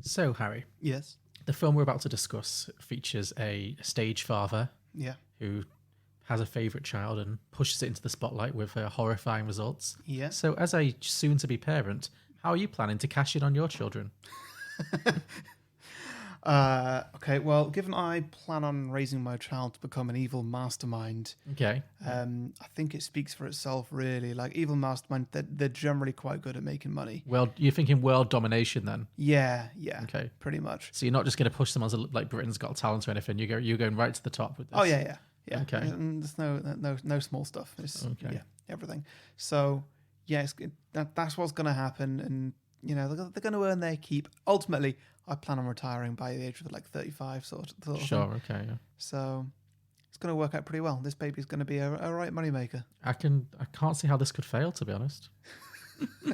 So, Harry, Yes. the film we're about to discuss features a stage father Yeah. who has a favourite child and pushes it into the spotlight with horrifying results. Yeah. So, as a soon-to-be parent, how are you planning to cash in on your children? Okay, well, given I plan on raising my child to become an evil mastermind, Okay. I think it speaks for itself, really. Like, evil mastermind, they're generally quite good at making money. Well, you're thinking world domination then? Yeah, Okay. pretty much. So you're not just going to push them as like Britain's Got Talent or anything. You're going right to the top with this. Oh, yeah. Okay. And there's no small stuff. It's, Okay. Yeah, everything. So, yeah, that's what's going to happen. And, they're going to earn their keep. Ultimately, I plan on retiring by the age of like 35 sort of Sure. thing. Okay. Yeah. So it's going to work out pretty well. This baby's going to be a right moneymaker. I can't see how this could fail, to be honest.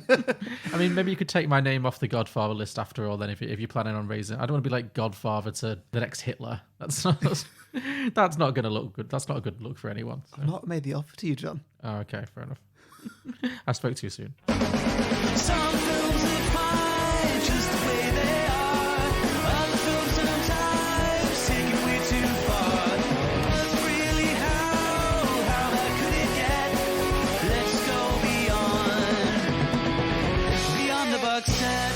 I mean, maybe you could take my name off the Godfather list after all. Then, if you're planning on raising, I don't want to be like Godfather to the next Hitler. That's not going to look good. That's not a good look for anyone. So. I've not made the offer to you, John. Oh, okay, fair enough. I spoke too soon. Some films are fine just the way they are. Other films sometimes take it way too far. But really, how bad could it get? Let's go beyond the box set.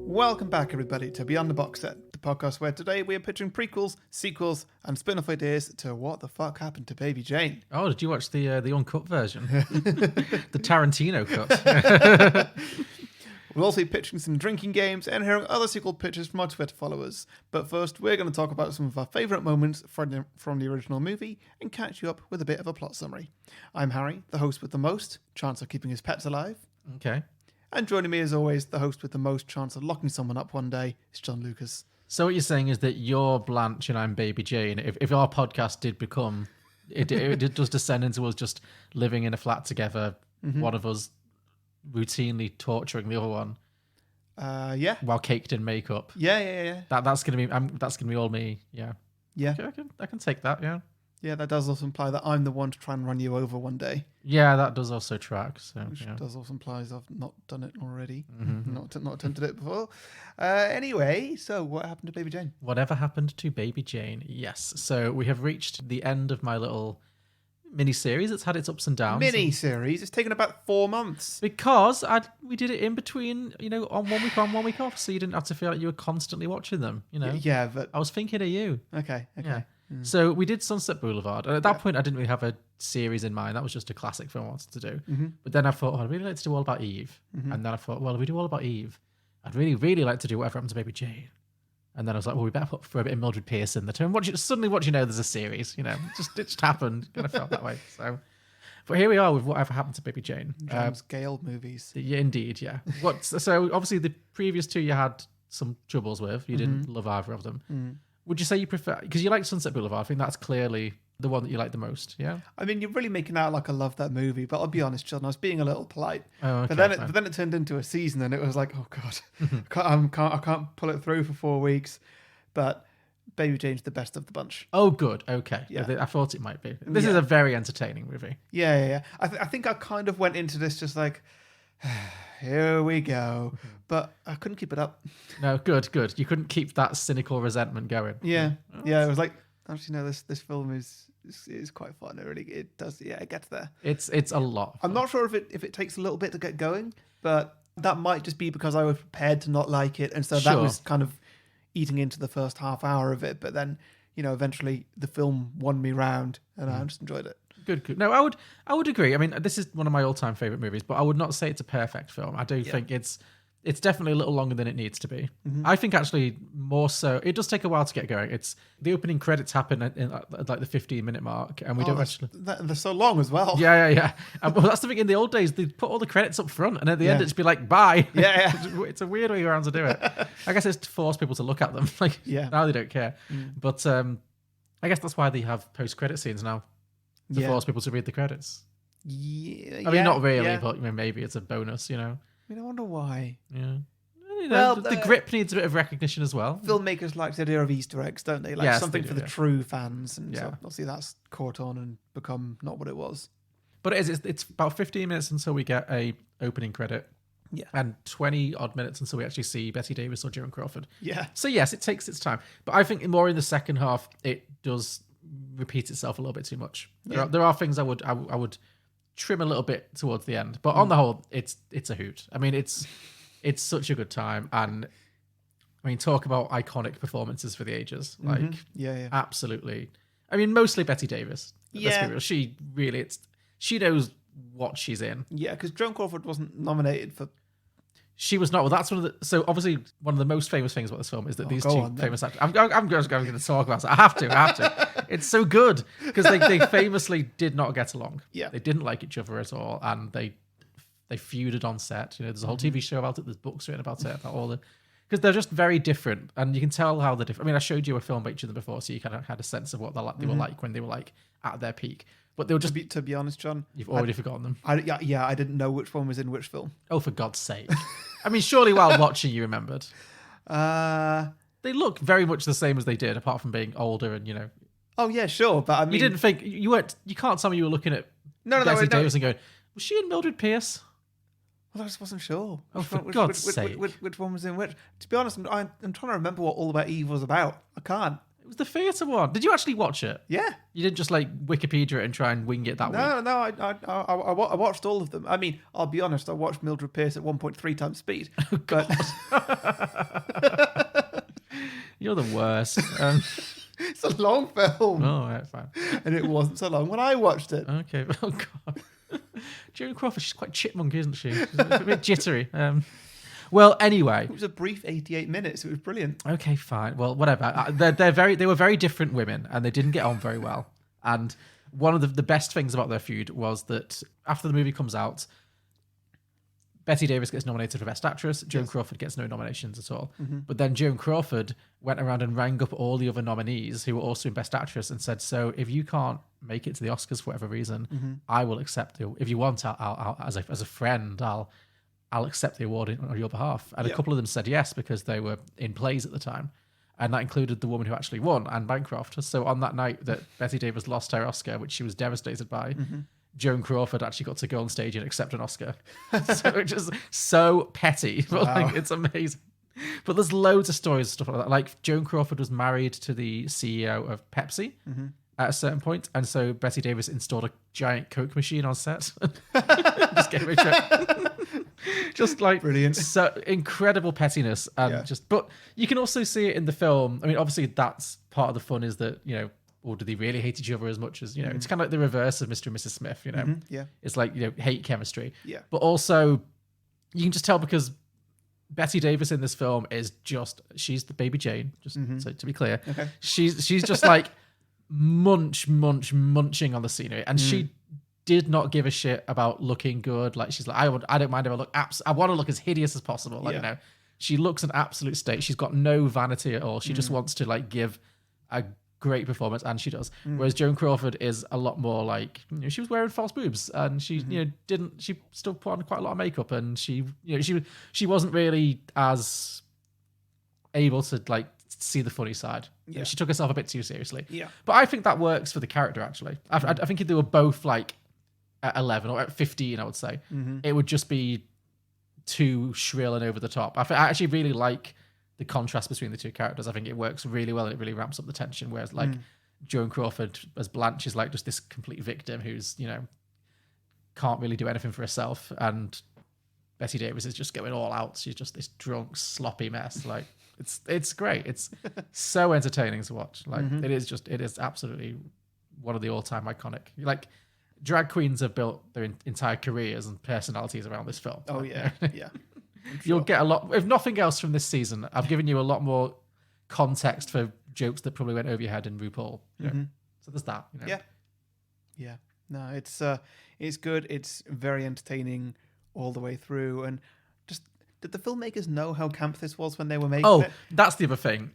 Welcome back, everybody, to Beyond the Box Set, the podcast where today we are pitching prequels, sequels, and spin-off ideas to What the Fuck Happened to Baby Jane. Oh, did you watch the uncut version? The Tarantino cut. We'll also be pitching some drinking games and hearing other sequel pitches from our Twitter followers. But first, we're going to talk about some of our favourite moments from the original movie and catch you up with a bit of a plot summary. I'm Harry, the host with the most chance of keeping his pets alive. Okay. And joining me, as always, the host with the most chance of locking someone up one day is John Lucas. So what you're saying is that you're Blanche and I'm Baby Jane. If our podcast did become, it does descend into us just living in a flat together, one of us routinely torturing the other one. Yeah. While caked in makeup. Yeah. That's gonna be all me. Yeah. Yeah. Okay, I can take that. Yeah. Yeah, that does also imply that I'm the one to try and run you over one day. Yeah, that does also track. So Which yeah. does also imply I've not done it already. Not attempted it before. Anyway, so what happened to Baby Jane? Whatever happened to Baby Jane? Yes. So we have reached the end of my little mini-series. It's had its ups and downs. Mini-series? It's taken about 4 months. Because we did it in between, on 1 week on, 1 week off, so you didn't have to feel like you were constantly watching them, Yeah, but... I was thinking of you. Okay. Yeah. So we did Sunset Boulevard. And at that point, I didn't really have a series in mind. That was just a classic film I wanted to do. But then I thought, I'd really like to do All About Eve. And then I thought, well, if we do All About Eve, I'd really, really like to do Whatever Happened to Baby Jane. And then I was like, well, we better put for a bit of Mildred Pierce in the term. Suddenly, what do you know, there's a series. It just happened. Kind of felt that way. So, but here we are with Whatever Happened to Baby Jane. James Gale movies. Yeah, indeed, yeah. So obviously the previous two you had some troubles with. You didn't love either of them. Would you say you prefer, because you like Sunset Boulevard, I think that's clearly the one that you like the most, yeah? I mean, you're really making out like I love that movie, but I'll be honest, John, I was being a little polite. Oh, okay, but then it turned into a season, and it was like, oh god, I can't pull it through for 4 weeks. But Baby Jane's the best of the bunch. Oh, good, okay. Yeah. I thought it might be. This is a very entertaining movie. Yeah. I think I kind of went into this just like, here we go. But I couldn't keep it up. No, good. You couldn't keep that cynical resentment going. Yeah. It was like, actually, no, this film is quite fun. It does. Yeah, it gets there. It's a lot. I'm not sure if it takes a little bit to get going, but that might just be because I was prepared to not like it, and so that was kind of eating into the first half hour of it. But then, eventually the film won me round, and I just enjoyed it. Good. No, I would agree. I mean, this is one of my all-time favorite movies, but I would not say it's a perfect film. I do think it's definitely a little longer than it needs to be. I think actually more so. It does take a while to get going. It's the opening credits happen at like the 15-minute mark, and we don't actually. They're so long as well. Yeah. And, well, that's the thing. In the old days, they put all the credits up front, and at the end, it'd just be like, "Bye." Yeah. It's a weird way around to do it. I guess it's to force people to look at them. Now they don't care. But I guess that's why they have post-credit scenes now to force people to read the credits. Yeah. I mean, not really, but maybe it's a bonus. I wonder why. Yeah. Well, the grip needs a bit of recognition as well. Filmmakers like the idea of Easter eggs, don't they? Like Yes, something they do, for the yeah. true fans. And so obviously that's caught on and become not what it was. But it's about 15 minutes until we get a opening credit. Yeah. And 20 odd minutes until we actually see Bette Davis or Joan Crawford. Yeah. So yes, it takes its time. But I think more in the second half, it does repeat itself a little bit too much. Yeah. There are things I would trim a little bit towards the end. But on the whole, it's a hoot. I mean, it's such a good time. And I mean, talk about iconic performances for the ages. Like, Yeah. absolutely. I mean, mostly Bette Davis. Let's Yeah. be real. She knows what she's in. Yeah, because Joan Crawford wasn't nominated for... She was not. Well, that's so obviously one of the most famous things about this film is that these go two on, then. famous actors. I'm just going to talk about it. I have to. It's so good because they famously did not get along. Yeah. They didn't like each other at all, and they feuded on set. You know, there's a whole TV show about it. There's books written about it. About all the because they're just very different, and you can tell how they're different. I mean, I showed you a film about each of them before, so you kind of had a sense of what they were like when they were like at their peak. But they were just. To be honest, John... You've already forgotten them. I didn't know which one was in which film. Oh, for God's sake! I mean, surely while watching, you remembered. They look very much the same as they did, apart from being older and, you know. Oh, yeah, sure. But I mean... You didn't think... You weren't... You can't tell me you were looking at Bette Davis and going, was she in Mildred Pierce? Well, I just wasn't sure. Oh, for God's sake. Which one was in which? To be honest, I'm trying to remember what All About Eve was about. I can't. It was the theatre one. Did you actually watch it? Yeah. You didn't just like Wikipedia it and try and wing it that way? No, I watched all of them. I mean, I'll be honest, I watched Mildred Pierce at 1.3 times speed. Oh, God. You're the worst. It's a long film. Oh, right, fine. And it wasn't so long when I watched it. Okay. Oh, God. Joan Crawford, she's quite chipmunk, isn't she? She's a bit jittery. Well, anyway. It was a brief 88 minutes. It was brilliant. Okay, fine. Well, whatever. They were very different women, and they didn't get on very well. And one of the best things about their feud was that after the movie comes out, Bette Davis gets nominated for Best Actress. Joan Crawford gets no nominations at all. But then Joan Crawford went around and rang up all the other nominees who were also in Best Actress and said, so if you can't make it to the Oscars for whatever reason, I will accept it. If you want, I'll as a friend, I'll accept the award on your behalf. And a couple of them said yes because they were in plays at the time. And that included the woman who actually won, Anne Bancroft. So on that night that Bette Davis lost her Oscar, which she was devastated by, Joan Crawford actually got to go on stage and accept an Oscar. So it's just so petty. But like, it's amazing. But there's loads of stories and stuff like that. Like Joan Crawford was married to the CEO of Pepsi at a certain point, and so Bette Davis installed a giant Coke machine on set. Just gave her a check. Just like Brilliant. So incredible pettiness, and but you can also see it in the film. I mean, obviously that's part of the fun is that, you know, or do they really hate each other as much as, you know, it's kind of like the reverse of Mr. and Mrs. Smith, you know. Yeah. It's like, you know, hate chemistry. Yeah. But also you can just tell because Bette Davis in this film is just, she's the baby Jane, just so to be clear. Okay. She's just like munching on the scenery, and she did not give a shit about looking good. Like she's like, I don't mind if I look I want to look as hideous as possible. Like, you know, she looks an absolute state. She's got no vanity at all. She just wants to like give a great performance, and she does. Whereas Joan Crawford is a lot more like, you know, she was wearing false boobs, and she you know she still put on quite a lot of makeup, and she, you know, she wasn't really as able to like see the funny side. You know, she took herself a bit too seriously. Yeah. But I think that works for the character actually. I think if they were both like at 11 or at 15, I would say it would just be too shrill and over the top. I actually really like the contrast between the two characters. I think it works really well and it really ramps up the tension. Whereas like Joan Crawford as Blanche is like just this complete victim who's, you know, can't really do anything for herself, and Bette Davis is just going all out. She's just this drunk, sloppy mess. Like it's great. It's so entertaining to watch. Like it is absolutely one of the all-time iconic. Like drag queens have built their entire careers and personalities around this film. Oh, like, yeah. Yeah. You'll get a lot, if nothing else from this season. I've given you a lot more context for jokes that probably went over your head in RuPaul. You know? So there's that. You know? Yeah. Yeah. No, it's good. It's very entertaining all the way through. And just, did the filmmakers know how camp this was when they were making it? That's the other thing.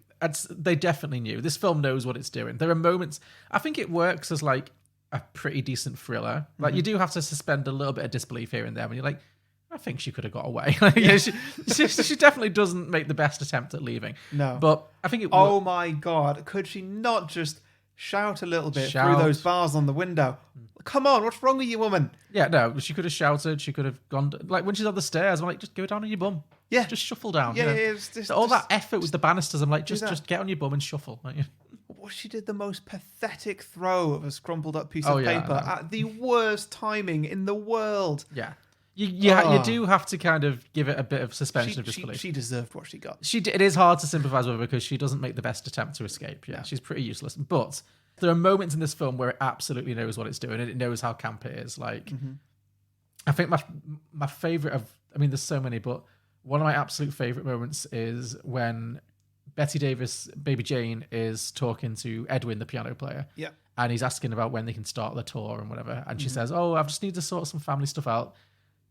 They definitely knew. This film knows what it's doing. There are moments, I think it works as like a pretty decent thriller. Like you do have to suspend a little bit of disbelief here and there when you're like, I think she could have got away. She definitely doesn't make the best attempt at leaving. No. But I think it Oh my God. Could she not just shout a little bit Shout. through those bars on the window. Come on, what's wrong with you, woman? Yeah, no, she could have shouted. She could have gone like when she's on the stairs. I'm like, just go down on your bum. Yeah. Just shuffle down. Yeah, you know? yeah, it's just- So all just- that effort with the banisters. I'm like, that. just get on your bum and shuffle. Like, Well, she did the most pathetic throw of a crumpled up piece Oh, of yeah, I paper know. at the worst timing in the world. yeah, you do have to kind of give it a bit of suspension of disbelief. She deserved what she got. It is hard to sympathise with her because she doesn't make the best attempt to escape. Yeah, she's pretty useless. But there are moments in this film where it absolutely knows what it's doing and it knows how camp it is. Like, I think my favourite of, I mean, there's so many, but one of my absolute favourite moments is when Bette Davis, Baby Jane, is talking to Edwin, the piano player. Yeah. And he's asking about when they can start the tour and whatever. And she says, "Oh, I just need to sort some family stuff out.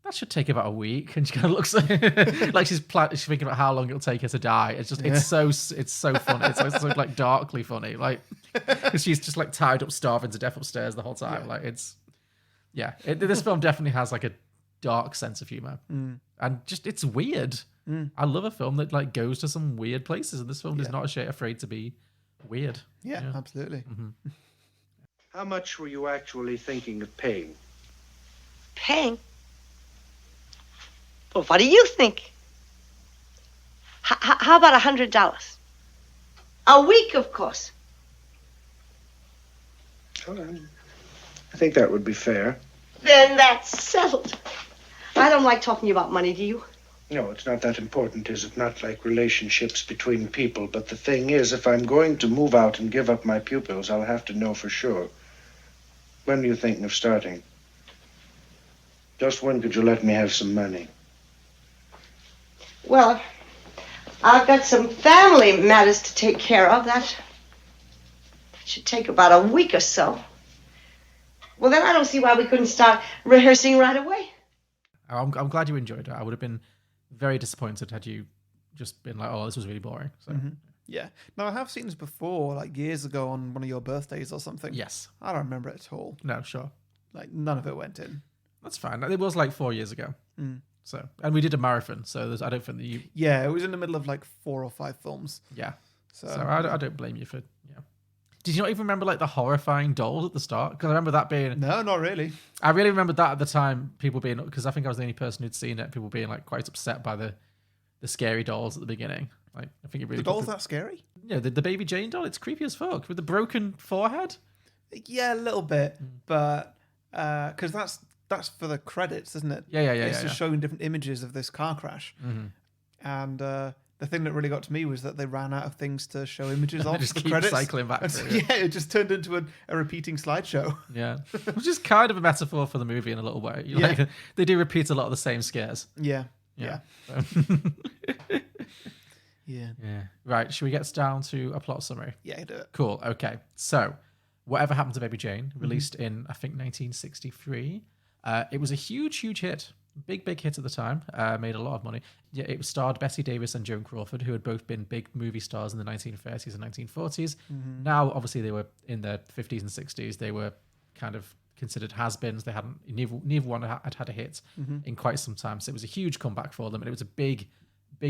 That should take about a week." And she kind of looks like she's thinking about how long it'll take her to die. It's just, it's so funny. It's so like darkly funny. Like, because she's just like tied up, starving to death upstairs the whole time. Yeah. Like, this film definitely has like a dark sense of humor. And just, it's weird. I love a film that like goes to some weird places. And this film is not afraid to be weird. Yeah, absolutely. How much were you actually thinking of paying? Paying? Well, what do you think? How about $100? A week, of course. Well, I think that would be fair. Then that's settled. I don't like talking about money, do you? No, it's not that important, is it? Not like relationships between people. But the thing is, if I'm going to move out and give up my pupils, I'll have to know for sure. When are you thinking of starting? Just when could you let me have some money? Well, I've got some family matters to take care of. That should take about a week or so. Well, then I don't see why we couldn't start rehearsing right away. I'm glad you enjoyed it. I would have been very disappointed had you just been like, "Oh, this was really boring." So Yeah. Now, I have seen this before, like years ago on one of your birthdays or something. yes, I don't remember it at all. no, sure, Like, none of it went in. that's fine. It was like 4 years ago. So, and we did a marathon. So I don't think that you. Yeah, it was in the middle of like 4 or 5 films. Yeah. So, So I don't blame you for. Yeah. Did you not even remember like the horrifying dolls at the start? Because I remember that being. No, not really. I really remembered that at the time. People being, because I think I was the only person who'd seen it. People being like quite upset by the scary dolls at the beginning. Like, I think it really. The doll's that scary? Yeah, the Baby Jane doll. It's creepy as fuck with the broken forehead. Yeah, a little bit. But, because that's for the credits, isn't it? Yeah. It's just showing different images of this car crash. And the thing that really got to me was that they ran out of things to show images of. just for keep credits. cycling back And through, so, yeah. yeah, it just turned into a repeating slideshow. Yeah, which is kind of a metaphor for the movie in a little way. Yeah. Like, they do repeat a lot of the same scares. Yeah. Yeah. Yeah. Yeah. Right. Should we get down to a plot summary? Yeah, do it. Cool. Okay. So, Whatever Happened to Baby Jane, released in, I think, 1963. It was a huge hit. Big hit at the time. Made a lot of money. Yeah, it starred Bette Davis and Joan Crawford, who had both been big movie stars in the 1930s and 1940s. Now, obviously, they were in their 50s and 60s. They were kind of considered has-beens. They hadn't, neither one had a hit in quite some time. So it was a huge comeback for them. And it was a big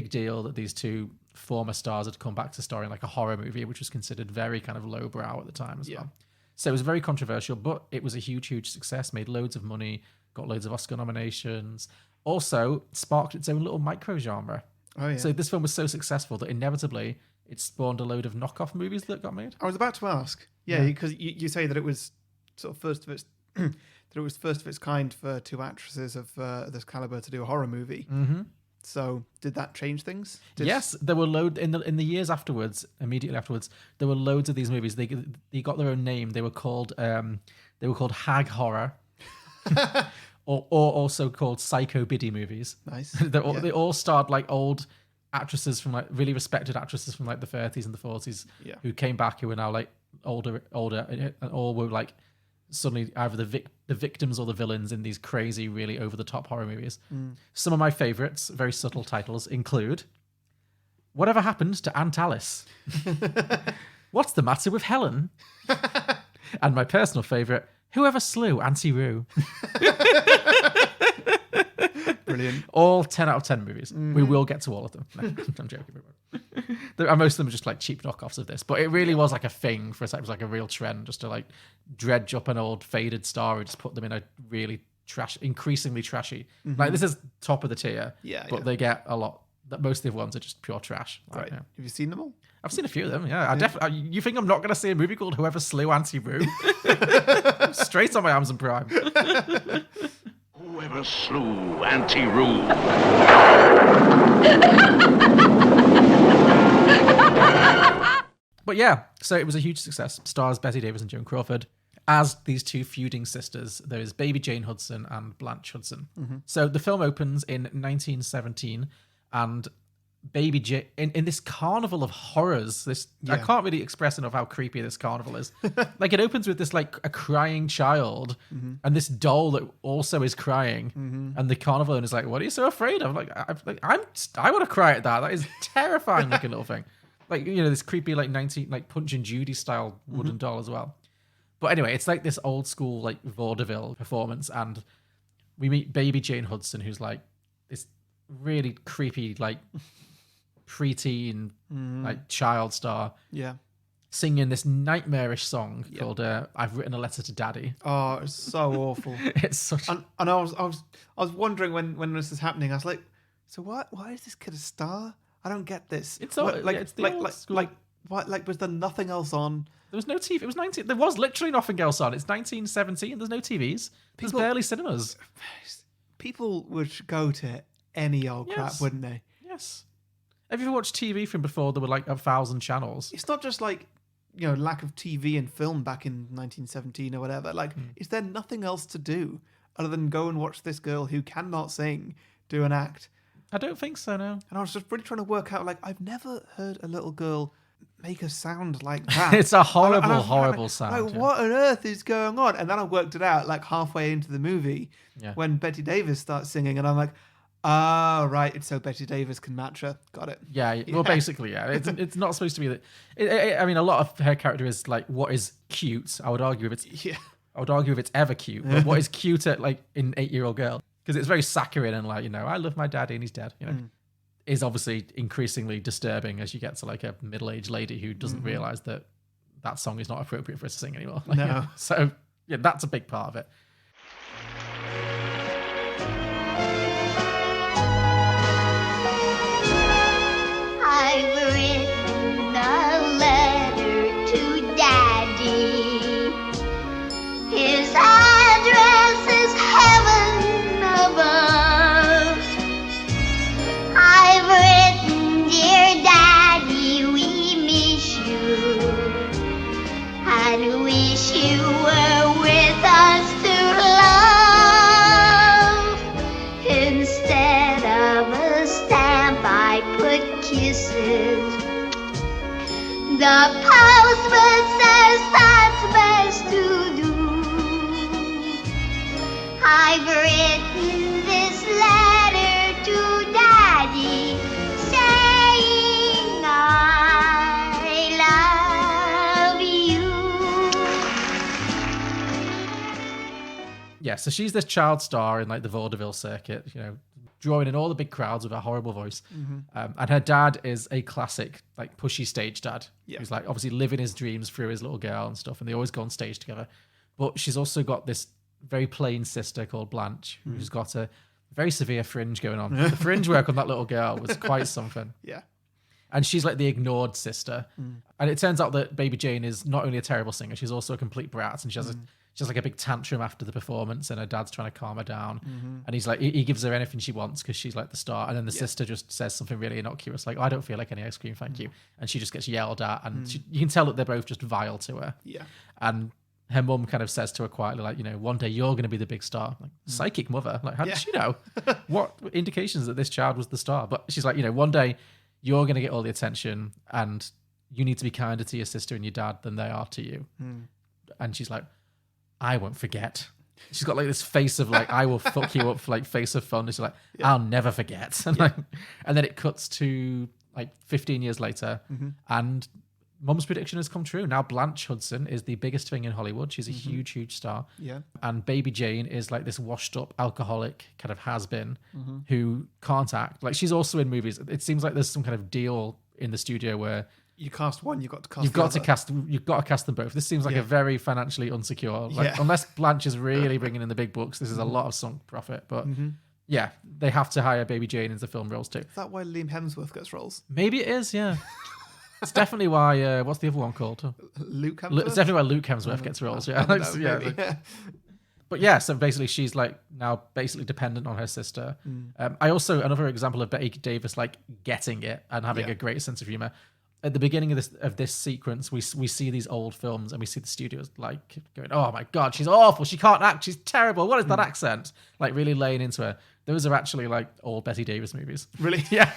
deal that these two former stars had come back to star in like a horror movie, which was considered very kind of lowbrow at the time as well. So it was very controversial, but it was a huge success, made loads of money, got loads of Oscar nominations, also sparked its own little micro genre. Oh, yeah. So this film was so successful that inevitably it spawned a load of knockoff movies that got made. I was about to ask. Yeah, because you say that it was sort of first of its that it was first of its kind for two actresses of this caliber to do a horror movie. Mm-hmm. So did that change things? Yes, there were loads in the years afterwards. Immediately afterwards, there were loads of these movies. They got their own name. They were called hag horror, or also called psycho biddy movies. Nice. They all starred like old actresses from like really respected actresses from like the 30s and the 40s who came back, who were now like older, and all were like suddenly either the victims or the villains in these crazy, really over-the-top horror movies. Some of my favourites, very subtle titles, include Whatever Happened to Aunt Alice? What's the Matter with Helen? And my personal favourite, Whoever Slew Auntie Roo? Brilliant. All 10 out of 10 movies. We will get to all of them. No, I'm joking. And most of them are just like cheap knockoffs of this, but it really was like a thing for a second. It was like a real trend just to like dredge up an old faded star and just put them in a really increasingly trashy. Like this is top of the tier, but they get a lot. Most of the ones are just pure trash. Like, Right. yeah. Have you seen them all? I've seen a few of them. Yeah, I definitely. You think I'm not going to see a movie called Whoever Slew Auntie Roo? Straight on my Amazon Prime. Whoever slew Auntie Roo. But yeah, so it was a huge success. Stars Bette Davis and Joan Crawford as these two feuding sisters. There is baby Jane Hudson and Blanche Hudson. So the film opens in 1917, and baby Jane in this carnival of horrors. I can't really express enough how creepy this carnival is. Like it opens with this like a crying child and this doll that also is crying, and the carnival owner is like, "What are you so afraid of?" I want to cry at that. That is terrifying looking little thing. Like, you know, this creepy like Punch and Judy style wooden doll as well. But anyway, it's like this old school like vaudeville performance, and we meet baby Jane Hudson, who's like this really creepy like preteen like child star, singing this nightmarish song called "I've Written a Letter to Daddy." Oh, it's so awful. It's such. And I was wondering when this is happening. I was like, so why is this kid a star? I don't get this. It's all, it's the old school. What, like, was there nothing else on? There was no TV. It was 19. There was literally nothing else on. It's 1917. There's no TVs. There's barely cinemas. People would go to any old crap, wouldn't they? Yes. Have you ever watched TV from before there were like 1,000 channels? It's not just like, you know, lack of TV and film back in 1917 or whatever. Like, is there nothing else to do other than go and watch this girl who cannot sing do an act? I don't think so, no. And I was just really trying to work out, like, I've never heard a little girl make a sound like that. It's a horrible, And I was horrible like, sound. Like, what on earth is going on? And then I worked it out, like, halfway into the movie when Bette Davis starts singing, and I'm like, right, it's so Bette Davis can match her. Got it. Yeah, well, basically, yeah. It's not supposed to be that. I mean, a lot of her character is like what is cute. I would argue if it's ever cute. But what is cute at like an 8-year-old girl? Because it's very saccharine and like, you know, I love my daddy and he's dead. You know, is obviously increasingly disturbing as you get to like a middle-aged lady who doesn't realize that song is not appropriate for us to sing anymore. Like, No. you know, so yeah, that's a big part of it. I've written a letter to Daddy. His address is heaven above. I've written, dear Daddy, we miss you and wish you were with us to love. Instead of a stamp, I put kisses. The postman says that's best to do. I've written this letter to Daddy, saying I love you. Yeah, so she's this child star in like the vaudeville circuit, you know, drawing in all the big crowds with a horrible voice. And her dad is a classic, like pushy stage dad. Who's like obviously living his dreams through his little girl and stuff. And they always go on stage together. But she's also got this very plain sister called Blanche, who's got a very severe fringe going on. The fringe work on that little girl was quite something. Yeah. And she's like the ignored sister. And it turns out that baby Jane is not only a terrible singer, she's also a complete brat. And she has like a big tantrum after the performance, and her dad's trying to calm her down. And he's like, he gives her anything she wants because she's like the star. And then the sister just says something really innocuous, like, I don't feel like any ice cream, thank you. And she just gets yelled at. And you can tell that they're both just vile to her. Yeah. And her mum kind of says to her quietly, like, you know, one day you're going to be the big star. Like, psychic mother. Like, how did she know? What indications that this child was the star? But she's like, you know, one day you're going to get all the attention and you need to be kinder to your sister and your dad than they are to you. And she's like, I won't forget. She's got like this face of like, I will fuck you up, like face of fun. She's like, I'll never forget. And, like, and then it cuts to like 15 years later and Mum's prediction has come true. Now Blanche Hudson is the biggest thing in Hollywood. She's a huge, huge star. Yeah. And baby Jane is like this washed up alcoholic kind of has-been who can't act. Like she's also in movies. It seems like there's some kind of deal in the studio where You cast one, you've got to cast. you've the got to other. cast them both. This seems like Yeah. a very financially unsecure. Like, Yeah. unless Blanche is really bringing in the big bucks, this is a lot of sunk profit. But yeah, they have to hire Baby Jane into film roles too. Is that why Liam Hemsworth gets roles? Maybe it is. Yeah, it's definitely why. What's the other one called? Luke Hemsworth. It's definitely why Luke Hemsworth gets roles. Yeah, I don't know, yeah. maybe, yeah. But yeah, so basically she's like now basically dependent on her sister. I also, another example of Bette Davis like getting it and having Yeah. a great sense of humor. At the beginning of this sequence, we see these old films and we see the studios like going, "Oh my god, she's awful. She can't act. She's terrible. What is that accent?" Like really laying into her. Those are actually like old Bette Davis movies. Really? Yeah.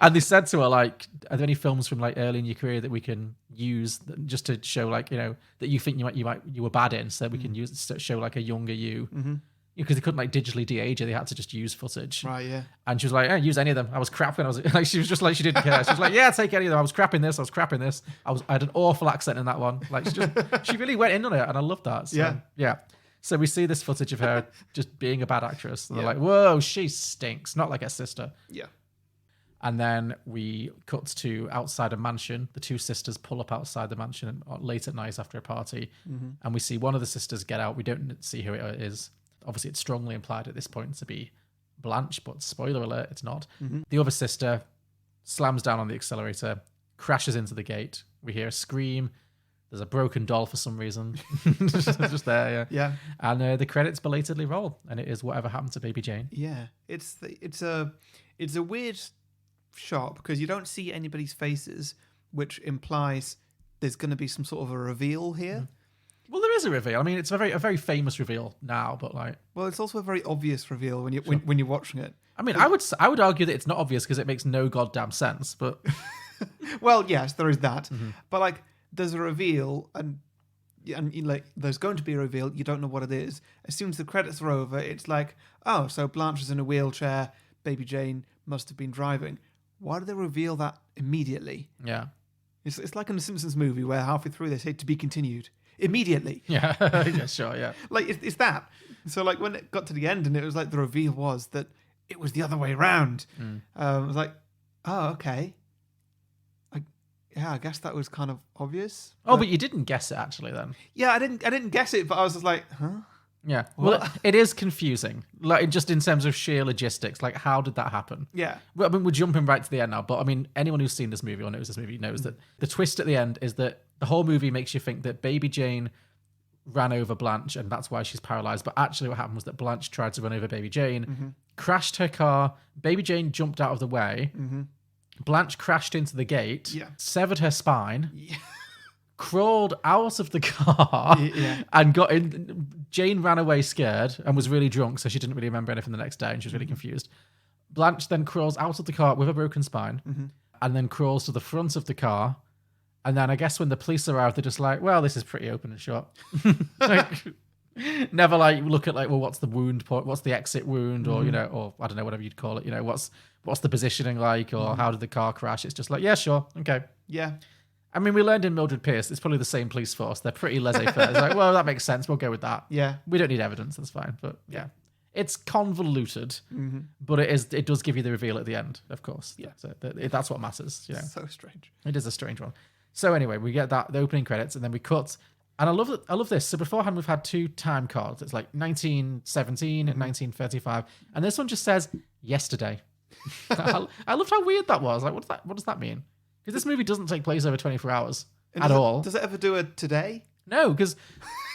And they said to her like, "Are there any films from like early in your career that we can use just to show like that you think you were bad in, so that we can use it to show like a younger you?" Because they couldn't like digitally de-age her, they had to just use footage. Right. Yeah. And she was like, use any of them. I was crap when I was like, she was just like, she didn't care. She was like, yeah, take any of them. I was crap in this. I had an awful accent in that one. Like she really went in on it, and I loved that. So, yeah. So we see this footage of her just being a bad actress. And they're like, whoa, she stinks. Not like her sister. Yeah. And then we cut to outside a mansion. The two sisters pull up outside the mansion late at night after a party. And we see one of the sisters get out. We don't see who it is. Obviously, it's strongly implied at this point to be Blanche, but spoiler alert, it's not. The other sister slams down on the accelerator, crashes into the gate. We hear a scream. There's a broken doll for some reason. just there, Yeah. And the credits belatedly roll, and it is Whatever Happened to Baby Jane. Yeah. It's a weird shot because you don't see anybody's faces, which implies there's going to be some sort of a reveal here. Well, there is a reveal. I mean, it's a very famous reveal now, but like, Well, it's also a very obvious reveal when you when you're watching it. I mean, I would argue that it's not obvious because it makes no goddamn sense. But Well, yes, there is that, but like, there's a reveal, and like, there's going to be a reveal. You don't know what it is. As soon as the credits are over, it's like, oh, so Blanche is in a wheelchair. Baby Jane must have been driving. Why do they reveal that immediately? yeah, It's like in a Simpsons movie where halfway through they say to be continued immediately. yeah, yeah, sure, yeah. Like it's that. So like when it got to the end and it was like the reveal was that it was the other way around. I was like, oh, okay. I guess that was kind of obvious. Oh, but you didn't guess it actually then. Yeah, I didn't guess it, but I was just like, huh? Yeah. Well, it is confusing. Like, just in terms of sheer logistics, like, how did that happen? Yeah. Well, I mean, we're jumping right to the end now, but I mean, anyone who's seen this movie or knows this movie knows that the twist at the end is that the whole movie makes you think that Baby Jane ran over Blanche and that's why she's paralyzed. But actually, what happened was that Blanche tried to run over Baby Jane, crashed her car. Baby Jane jumped out of the way. Blanche crashed into the gate, severed her spine. Crawled out of the car and got in. Jane ran away scared and was really drunk, so she didn't really remember anything the next day and she was really confused. Blanche then crawls out of the car with a broken spine and then crawls to the front of the car. And then I guess when the police arrive, they're just like, well, this is pretty open and shut. Like, never like look at like, well, what's the wound point? What's the exit wound? Or, or I don't know, whatever you'd call it. What's the positioning like? Or how did the car crash? It's just like, yeah, sure. Okay. Yeah. I mean, we learned in Mildred Pierce, it's probably the same police force. They're pretty laissez-faire. It's like, well, that makes sense. We'll go with that. Yeah. We don't need evidence. That's fine. But yeah, it's convoluted, but it does give you the reveal at the end, of course. Yeah. So that's what matters. So strange. It is a strange one. So anyway, we get the opening credits and then we cut. And I love this. So beforehand, we've had two time cards. It's like 1917 and 1935. And this one just says yesterday. I loved how weird that was. Like, what does that mean? Because this movie doesn't take place over 24 hours at all. Does it ever do a today? No, because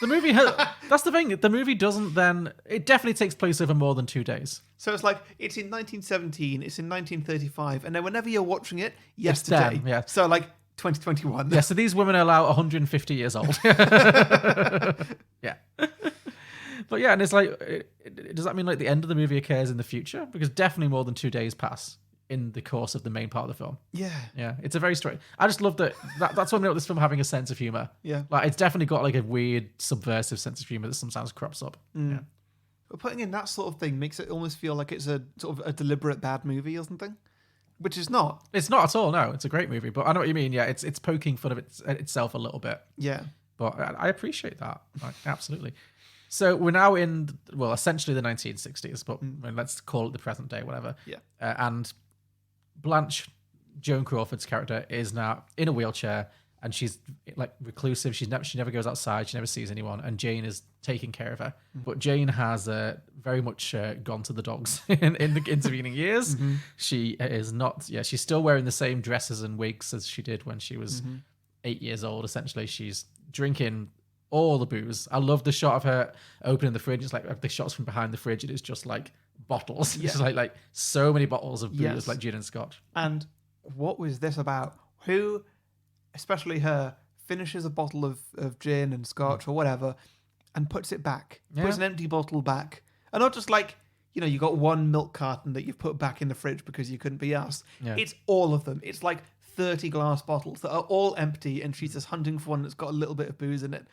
the movie that's the thing. The movie doesn't then. It definitely takes place over more than 2 days. So it's like, it's in 1917, it's in 1935, and then whenever you're watching it, yesterday. It's them, yeah. So like 2021. Yeah, so these women are now 150 years old. Yeah. But yeah, and it's like, does that mean like the end of the movie occurs in the future? Because definitely more than 2 days pass in the course of the main part of the film. Yeah. Yeah, it's a very strange. I just love that's what I know this film having a sense of humor. Yeah. Like, it's definitely got like a weird subversive sense of humor that sometimes crops up. Yeah. But putting in that sort of thing makes it almost feel like it's a sort of a deliberate bad movie or something, which is not. It's not at all. No, it's a great movie. But I know what you mean. Yeah, it's poking fun of itself a little bit. Yeah. But I appreciate that. Like, absolutely. So we're now in, well, essentially the 1960s, but let's call it the present day, whatever. Yeah. And Blanche Joan Crawford's character is now in a wheelchair and she's like reclusive. She never goes outside. She never sees anyone. And Jane is taking care of her. But Jane has very much gone to the dogs in the intervening years. She is not. Yeah, she's still wearing the same dresses and wigs as she did when she was 8 years old. Essentially, she's drinking all the booze. I love the shot of her opening the fridge. It's like the shots from behind the fridge. It is just like bottles. Yeah. It's like so many bottles of booze, Yes. like gin and scotch. And what was this about? Who, especially her, finishes a bottle of gin and scotch or whatever and puts it back, puts an empty bottle back. And not just like, you got one milk carton that you've put back in the fridge because you couldn't be asked. Yeah. It's all of them. It's like 30 glass bottles that are all empty and she's just hunting for one that's got a little bit of booze in it.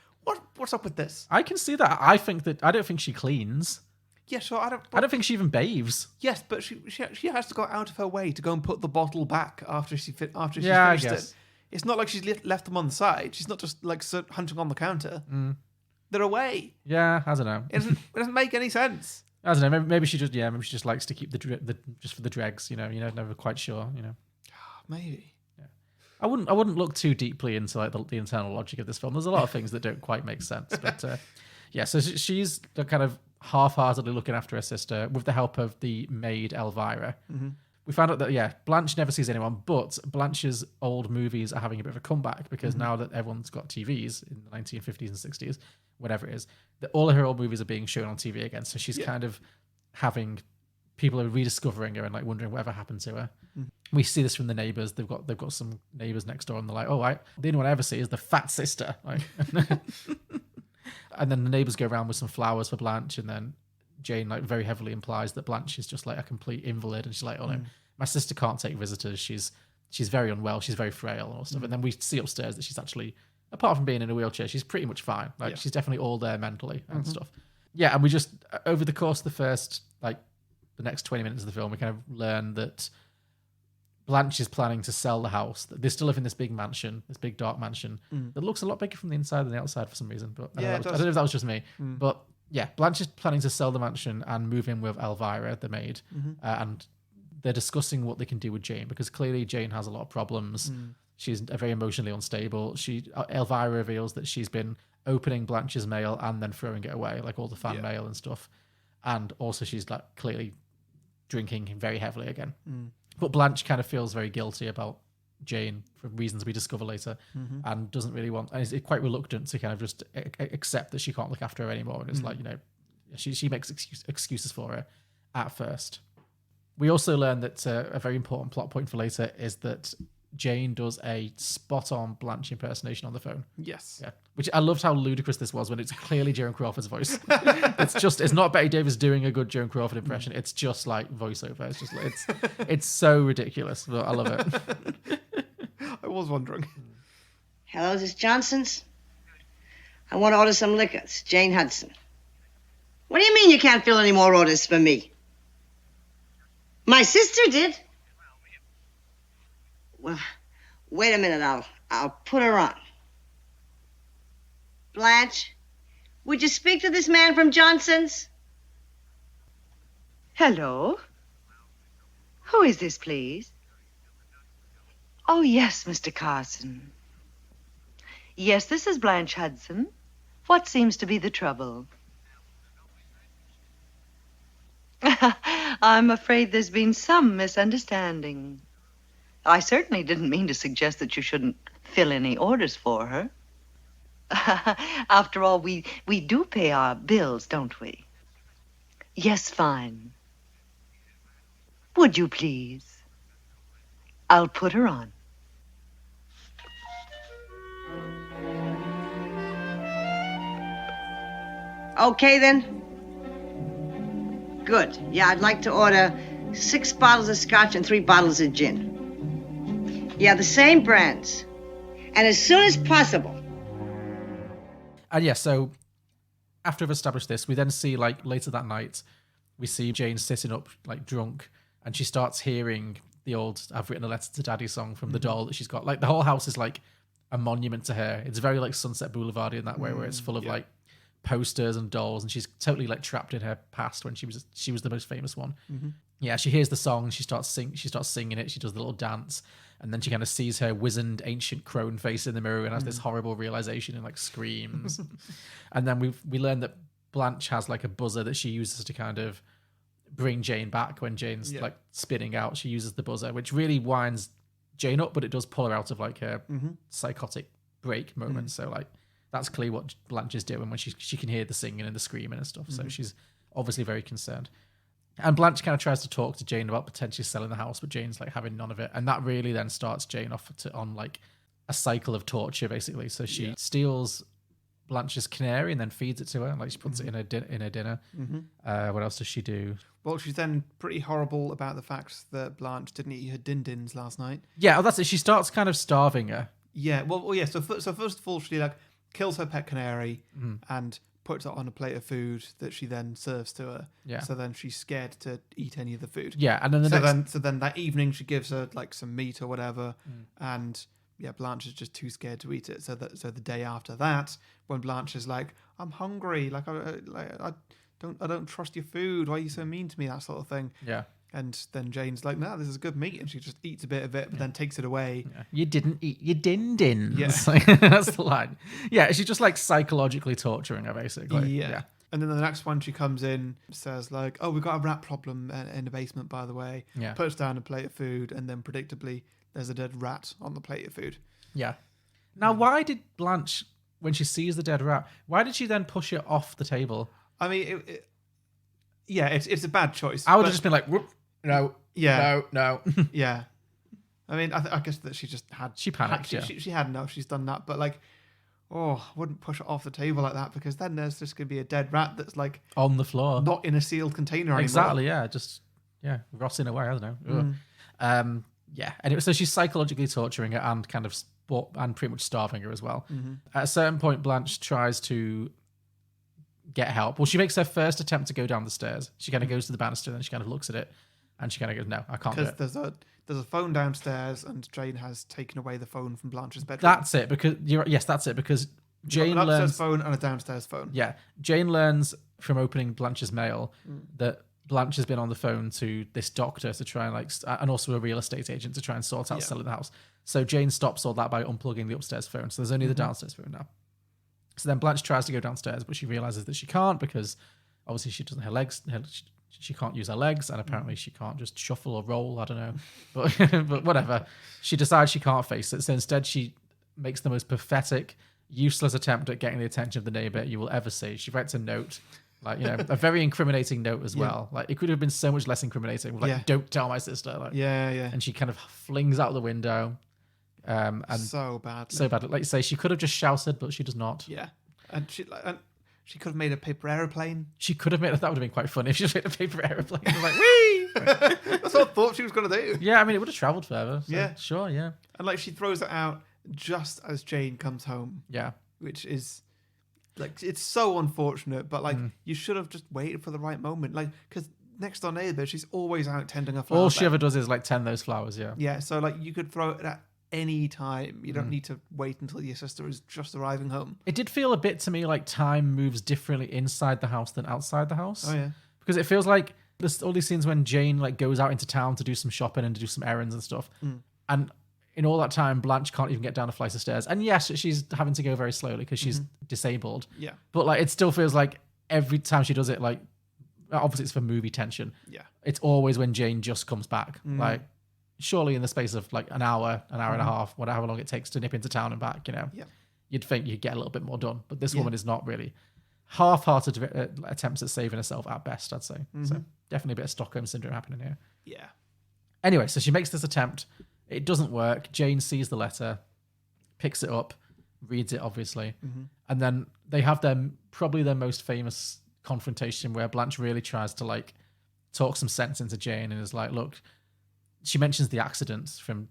What's up with this? I can see that. I don't think she cleans. Yeah, sure. I don't think she even bathes. Yes, but she has to go out of her way to go and put the bottle back after she's finished it. It's not like she's left them on the side. She's not just like hunting on the counter. They're away. Yeah, I don't know. It doesn't make any sense. I don't know. Maybe she just likes to keep the just for the dregs. You're never quite sure. Maybe. Yeah. I wouldn't look too deeply into like the internal logic of this film. There's a lot of things that don't quite make sense. But yeah, so she's kind of half-heartedly looking after her sister with the help of the maid Elvira. We found out that Blanche never sees anyone, but Blanche's old movies are having a bit of a comeback because now that everyone's got TVs in the 1950s and 60s, whatever it is, that all of her old movies are being shown on TV again. So she's kind of having people are rediscovering her and like wondering whatever happened to her. We see this from the neighbors. They've got some neighbors next door, and they're like, "Oh, the only one I ever see is the fat sister." Like, and then the neighbors go around with some flowers for Blanche, and then Jane like very heavily implies that Blanche is just like a complete invalid, and she's like, "Oh no, my sister can't take visitors. She's very unwell. She's very frail and all stuff." And then we see upstairs that she's actually, apart from being in a wheelchair, she's pretty much fine. Like she's definitely all there mentally and stuff. Yeah, and we just over the course of the first the next 20 minutes of the film, we kind of learn that Blanche is planning to sell the house. They still live in this big mansion, this big dark mansion that looks a lot bigger from the inside than the outside for some reason. But I don't know if that was just me. But yeah, Blanche is planning to sell the mansion and move in with Elvira, the maid, and they're discussing what they can do with Jane because clearly Jane has a lot of problems. She's very emotionally unstable. Elvira reveals that she's been opening Blanche's mail and then throwing it away, like all the fan mail and stuff. And also she's like clearly drinking very heavily again. But Blanche kind of feels very guilty about Jane for reasons we discover later and doesn't really want, and is quite reluctant to kind of just accept that she can't look after her anymore. And it's like, she makes excuses for her at first. We also learn that a very important plot point for later is that Jane does a spot-on Blanche impersonation on the phone. Yes. Yeah. Which I loved how ludicrous this was when it's clearly Joan Crawford's voice. It's not Bette Davis doing a good Joan Crawford impression. It's just like voiceover. It's just it's so ridiculous, but I love it. I was wondering. Hello, this is Johnson's. I want to order some liquors. Jane Hudson. What do you mean you can't fill any more orders for me? My sister did. Well, wait a minute. I'll put her on. Blanche, would you speak to this man from Johnson's? Hello? Who is this, please? Oh, yes, Mr. Carson. Yes, this is Blanche Hudson. What seems to be the trouble? I'm afraid there's been some misunderstanding. I certainly didn't mean to suggest that you shouldn't fill any orders for her. After all, we do pay our bills, don't we? Yes, fine. Would you please? I'll put her on. Okay, then. Good. Yeah, I'd like to order 6 bottles of scotch and 3 bottles of gin. Yeah, the same brands. And as soon as possible. And yeah, so after we've established this, we then see like later that night, we see Jane sitting up like drunk, and she starts hearing the old "I've written a letter to Daddy" song from the doll that she's got. Like the whole house is like a monument to her. It's very like Sunset Boulevard in that way, where it's full of like posters and dolls, and she's totally like trapped in her past when she was the most famous one. Yeah, she hears the song, she starts singing it, she does the little dance, and then she kind of sees her wizened ancient crone face in the mirror and has this horrible realization and like screams. And then we learn that Blanche has like a buzzer that she uses to kind of bring Jane back when Jane's like spinning out. She uses the buzzer, which really winds Jane up, but it does pull her out of like a psychotic break moment. So like that's clearly what Blanche is doing when she can hear the singing and the screaming and stuff. So she's obviously very concerned. And Blanche kind of tries to talk to Jane about potentially selling the house, but Jane's like having none of it. And that really then starts Jane off on like a cycle of torture, basically. So she steals Blanche's canary and then feeds it to her. Like she puts it in her dinner. What else does she do? Well, she's then pretty horrible about the fact that Blanche didn't eat her din-dins last night. Yeah, that's it. She starts kind of starving her. Yeah, well, yeah. So first of all, she like kills her pet canary and puts it on a plate of food that she then serves to her. Yeah. So then she's scared to eat any of the food. Yeah, and then so then that evening she gives her like some meat or whatever, and Blanche is just too scared to eat it. So the day after that, when Blanche is like, "I'm hungry, like I don't trust your food. Why are you so mean to me?" That sort of thing. Yeah. And then Jane's like, "No, this is good meat," and she just eats a bit of it, but then takes it away. Yeah. You didn't eat your din-dins. Yeah. That's the line. Yeah, she's just like psychologically torturing her, basically. Yeah. And then the next one, she comes in, says like, "Oh, we've got a rat problem in the basement, by the way." Yeah. Puts down a plate of food, and then predictably, there's a dead rat on the plate of food. Yeah. Now, why did Blanche, when she sees the dead rat, why did she then push it off the table? I mean, it's a bad choice. I would have just been like, whoop, no, no. Yeah. I mean, I guess that she just had... She panicked, She had enough. She's done that. But like, I wouldn't push it off the table like that, because then there's just going to be a dead rat that's like... on the floor. Not in a sealed container anymore. Exactly, yeah. Just, rotting away, I don't know. Yeah. Anyway, so she's psychologically torturing her and kind of... and pretty much starving her as well. At a certain point, Blanche tries to get help. Well, she makes her first attempt to go down the stairs. She kind of goes to the banister and she kind of looks at it and she kind of goes, "No, I can't do it." Because there's a phone downstairs and Jane has taken away the phone from Blanche's bedroom. That's it. Because that's it. Because Jane an upstairs learns phone and a downstairs phone. Yeah, Jane learns from opening Blanche's mail that Blanche has been on the phone to this doctor to try and and also a real estate agent to try and sort out selling the house. So Jane stops all that by unplugging the upstairs phone. So there's only the downstairs phone now. So then Blanche tries to go downstairs, but she realizes that she can't because obviously she doesn't have legs. She can't use her legs, and apparently she can't just shuffle or roll. I don't know, but whatever. She decides she can't face it. So instead, she makes the most pathetic, useless attempt at getting the attention of the neighbor you will ever see. She writes a note. A very incriminating note as well. Like, it could have been so much less incriminating. Don't tell my sister. Yeah. And she kind of flings out the window. And so bad. So bad. Like you say, she could have just shouted, but she does not. Yeah. And she could have made a paper aeroplane. She could have made that would have been quite funny if she just made a paper aeroplane. It was like, whee! That's what I thought she was going to do. Yeah, I mean, it would have travelled further. So yeah. Sure, yeah. And like she throws it out just as Jane comes home. Yeah. Which is... like, it's so unfortunate, but like you should have just waited for the right moment. Like, because next door neighbor, she's always out tending her flowers. All she ever does is like tend those flowers, yeah. Yeah, so like you could throw it at any time. You don't need to wait until your sister is just arriving home. It did feel a bit to me like time moves differently inside the house than outside the house. Oh yeah. Because it feels like there's all these scenes when Jane like goes out into town to do some shopping and to do some errands and stuff. And in all that time, Blanche can't even get down a flight of stairs. And yes, she's having to go very slowly because she's disabled. Yeah. But like, it still feels like every time she does it, like, obviously it's for movie tension. Yeah. It's always when Jane just comes back. Like, surely in the space of like an hour and a half, whatever long it takes to nip into town and back, you'd think you'd get a little bit more done. But this woman is not really. Half-hearted attempts at saving herself at best, I'd say. So definitely a bit of Stockholm syndrome happening here. Yeah. Anyway, so she makes this attempt. It doesn't work. Jane sees the letter, picks it up, reads it, obviously. And then they have probably their most famous confrontation where Blanche really tries to like talk some sense into Jane and is like, look, she mentions the accidents from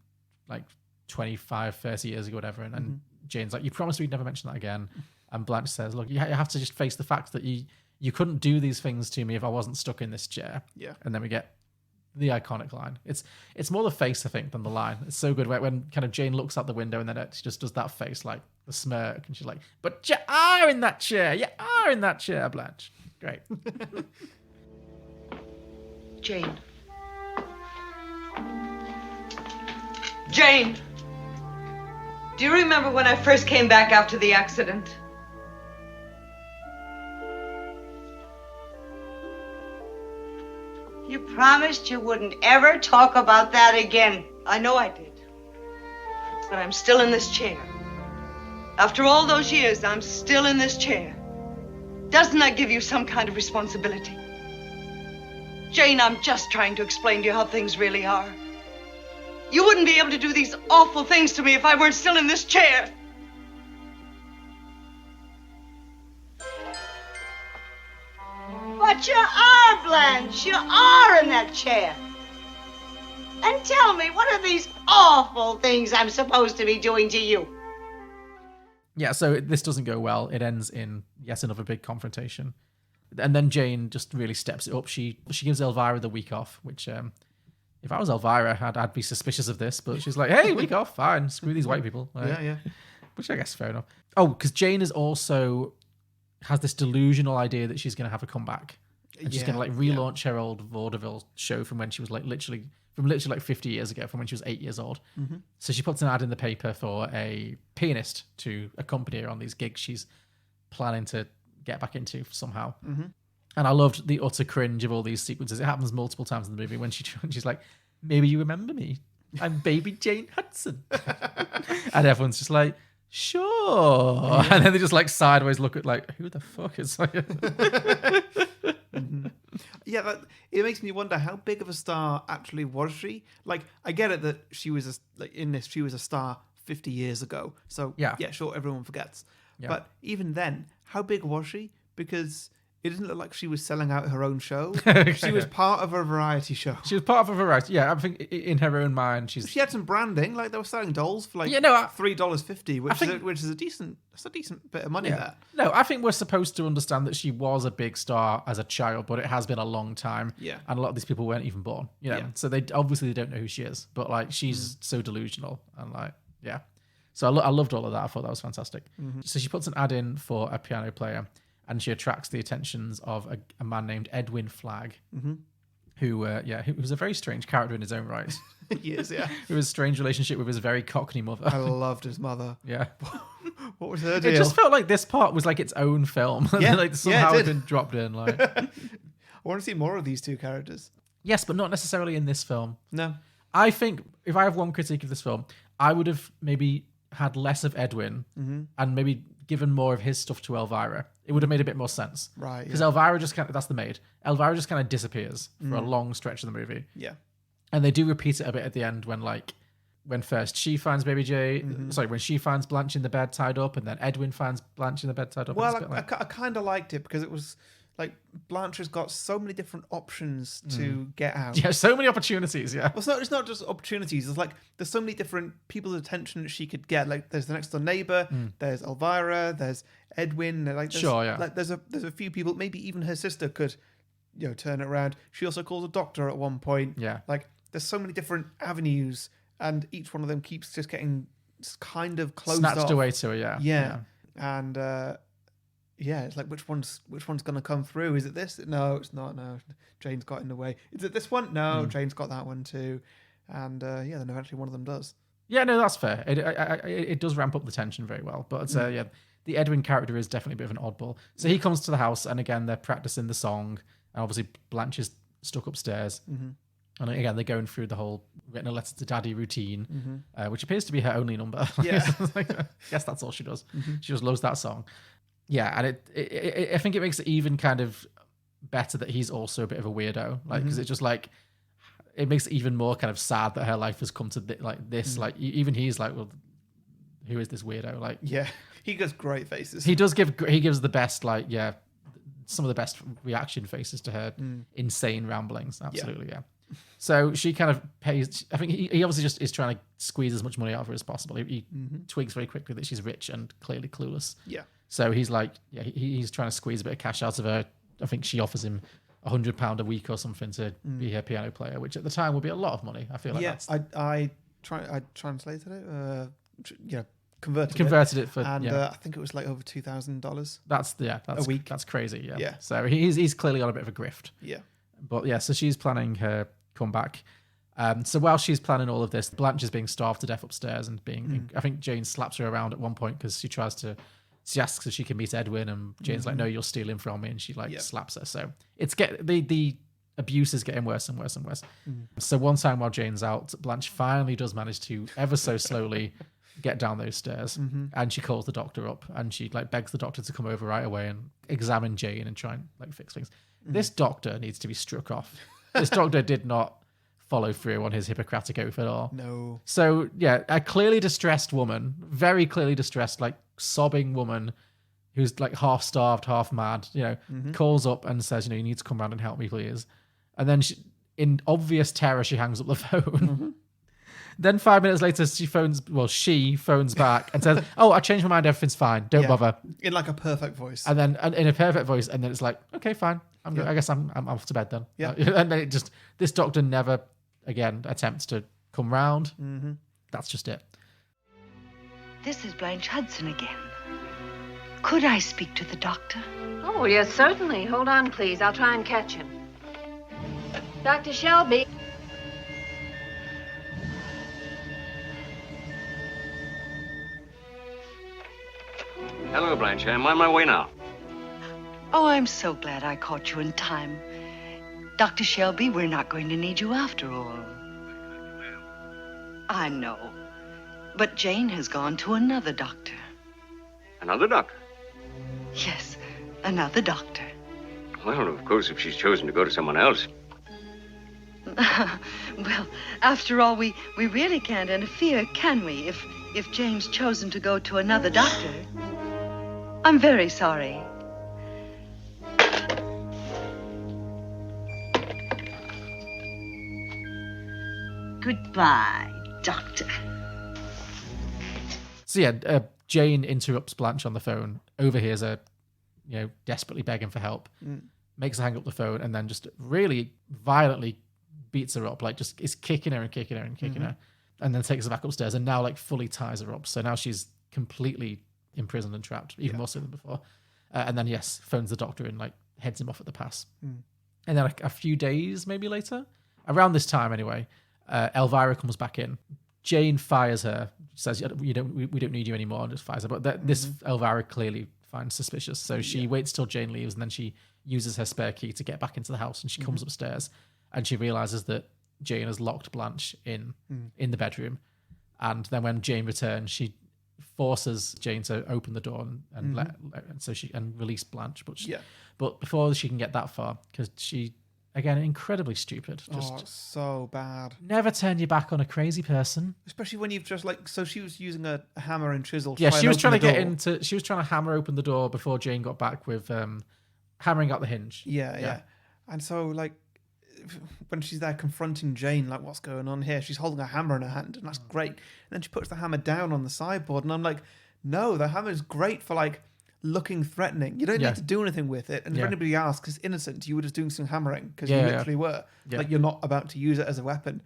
like 25, 30 years ago, whatever. And Jane's like, you promised we'd never mention that again. And Blanche says, look, you have to just face the fact that you couldn't do these things to me if I wasn't stuck in this chair. Yeah. And then we get the iconic line. It's more the face, I think, than the line. It's so good when kind of Jane looks out the window and then she just does that face, like the smirk, and she's like, "But you are in that chair. You are in that chair, Blanche." Great. Jane. Jane! Do you remember when I first came back after the accident? You promised you wouldn't ever talk about that again. I know I did. But I'm still in this chair. After all those years, I'm still in this chair. Doesn't that give you some kind of responsibility? Jane, I'm just trying to explain to you how things really are. You wouldn't be able to do these awful things to me if I weren't still in this chair. But you are, Blanche. You are in that chair. And tell me, what are these awful things I'm supposed to be doing to you? Yeah, so this doesn't go well. It ends in yet another big confrontation. And then Jane just really steps it up. She gives Elvira the week off, which if I was Elvira, I'd be suspicious of this. But she's like, hey, week off, fine. Screw these white people. Like, Yeah. Which I guess is fair enough. Oh, because Jane is also has this delusional idea that she's going to have a comeback. And she's going to like relaunch her old vaudeville show from when she was like literally 50 years ago, from when she was 8 years old. Mm-hmm. So she puts an ad in the paper for a pianist to accompany her on these gigs she's planning to get back into somehow. Mm-hmm. And I loved the utter cringe of all these sequences. It happens multiple times in the movie when she's like, maybe you remember me. I'm baby Jane Hudson. And everyone's just like, sure. Yeah. And then they just like sideways look at like, who the fuck is Mm-hmm. Yeah, it makes me wonder how big of a star actually was she? Like, I get it that she was she was a star 50 years ago. So yeah, sure, everyone forgets. Yeah. But even then, how big was she? Because it didn't look like she was selling out her own show. She was part of a variety show. She was part of a variety. Yeah, I think in her own mind, she had some branding. Like they were selling dolls for $3.50, which is a decent bit of money there. No, I think we're supposed to understand that she was a big star as a child, but it has been a long time. Yeah, and a lot of these people weren't even born. You know, so they obviously don't know who she is. But like, she's so delusional and like, yeah. So I loved all of that. I thought that was fantastic. Mm-hmm. So she puts an ad in for a piano player. And she attracts the attentions of a man named Edwin Flagg, who was a very strange character in his own right. He is, yeah. Who has a strange relationship with his very cockney mother. I loved his mother. Yeah. What was her deal? It just felt like this part was like its own film. Yeah, like somehow it had been dropped in. Like, I want to see more of these two characters. Yes, but not necessarily in this film. No. I think if I have one critique of this film, I would have maybe had less of Edwin and maybe given more of his stuff to Elvira. It would have made a bit more sense. Right. Because Elvira just that's the maid. Elvira just kind of disappears for a long stretch of the movie. Yeah. And they do repeat it a bit at the end when first she finds baby Jane, when she finds Blanche in the bed tied up, and then Edwin finds Blanche in the bed tied up. Well, I kind of liked it because it was like Blanche has got so many different options to get out. Yeah, so many opportunities. Yeah. Well, it's not just opportunities. There's so many different people's attention that she could get. Like there's the next door neighbor, there's Elvira, there's Edwin. There's a few people. Maybe even her sister could, turn it around. She also calls a doctor at one point. Yeah. Like there's so many different avenues, and each one of them keeps just getting kind of closed snatched off. away to her. Yeah. Yeah. And. It's like which one's gonna come through? Is it this? No, it's not. No, Jane's got in the way. Is it this one? No, Jane's got that one too. And then eventually one of them does. Yeah, no, that's fair. It does ramp up the tension very well. But the Edwin character is definitely a bit of an oddball. So he comes to the house, and again they're practicing the song, and obviously Blanche is stuck upstairs. And again, they're going through the whole written a letter to daddy routine, which appears to be her only number. Yeah, I guess that's all she does. She just loves that song. Yeah, and I think it makes it even kind of better that he's also a bit of a weirdo, because it just it makes it even more kind of sad that her life has come to this. Like even he's like, well, who is this weirdo? Like, yeah, he gives great faces. He gives the best some of the best reaction faces to her insane ramblings. Absolutely, yeah. So she kind of pays. I think he obviously just is trying to squeeze as much money out of her as possible. He twigs very quickly that she's rich and clearly clueless. Yeah. So he's like, he's trying to squeeze a bit of cash out of her. I think she offers him £100 a week or something to be her piano player, which at the time would be a lot of money. I feel like that's I translated it. Converted it for, and I think it was like over $2,000. That's a week. That's crazy. Yeah. Yeah. So he's clearly on a bit of a grift. Yeah. But yeah, so she's planning her comeback. So while she's planning all of this, Blanche is being starved to death upstairs and being. I think Jane slaps her around at one point because she asks if she can meet Edwin, and Jane's like, "No, you're stealing from me," and she slaps her. So it's the abuse is getting worse and worse and worse. So one time while Jane's out, Blanche finally does manage to ever so slowly get down those stairs, and she calls the doctor up, and she begs the doctor to come over right away and examine Jane and try and fix things. This doctor needs to be struck off. This doctor did not follow through on his Hippocratic oath at all. No. So yeah, a clearly distressed woman, very clearly distressed, sobbing woman who's half starved, half mad, calls up and says, you need to come round and help me, please. And then in obvious terror, she hangs up the phone. Then 5 minutes later, she phones back and says, "Oh, I changed my mind. Everything's fine. Don't bother." In a perfect voice. And then in a perfect voice, and then it's like, "Okay, fine. I guess I'm off to bed then." Yeah. And then this doctor never again attempts to come round. That's just it. This is Blanche Hudson again. Could I speak to the doctor? Oh, yes, certainly. Hold on, please. I'll try and catch him. Dr. Shelby. Hello, Blanche. I'm on my way now. Oh, I'm so glad I caught you in time. Dr. Shelby, we're not going to need you after all. I know. But Jane has gone to another doctor. Another doctor? Yes, another doctor. Well, of course, if she's chosen to go to someone else. Well, after all, we really can't interfere, can we? If Jane's chosen to go to another doctor. I'm very sorry. Goodbye, Doctor. So yeah, Jane interrupts Blanche on the phone, overhears her, desperately begging for help, makes her hang up the phone, and then just really violently beats her up, just is kicking her and kicking her and kicking her, and then takes her back upstairs and now fully ties her up. So now she's completely imprisoned and trapped, even more so than before. And then phones the doctor and heads him off at the pass. And then a few days maybe later, around this time anyway, Elvira comes back in. Jane fires her, says, we don't need you anymore, and just fires her. But this Elvira clearly finds suspicious. So she waits till Jane leaves, and then she uses her spare key to get back into the house, and she comes upstairs, and she realizes that Jane has locked Blanche in the bedroom. And then when Jane returns, she forces Jane to open the door and release Blanche. But before she can get that far, because she, again, incredibly stupid. Just so bad. Never turn your back on a crazy person. Especially when you've just so she was using a hammer and chisel. She was trying to hammer open the door before Jane got back with hammering out the hinge. Yeah. And so when she's there confronting Jane, what's going on here? She's holding a hammer in her hand, and that's great. And then she puts the hammer down on the sideboard, and I'm like, no, the hammer is great for looking threatening. You don't need to do anything with it. And if anybody asks, it's innocent. You were just doing some hammering because you literally were. Yeah. You're not about to use it as a weapon.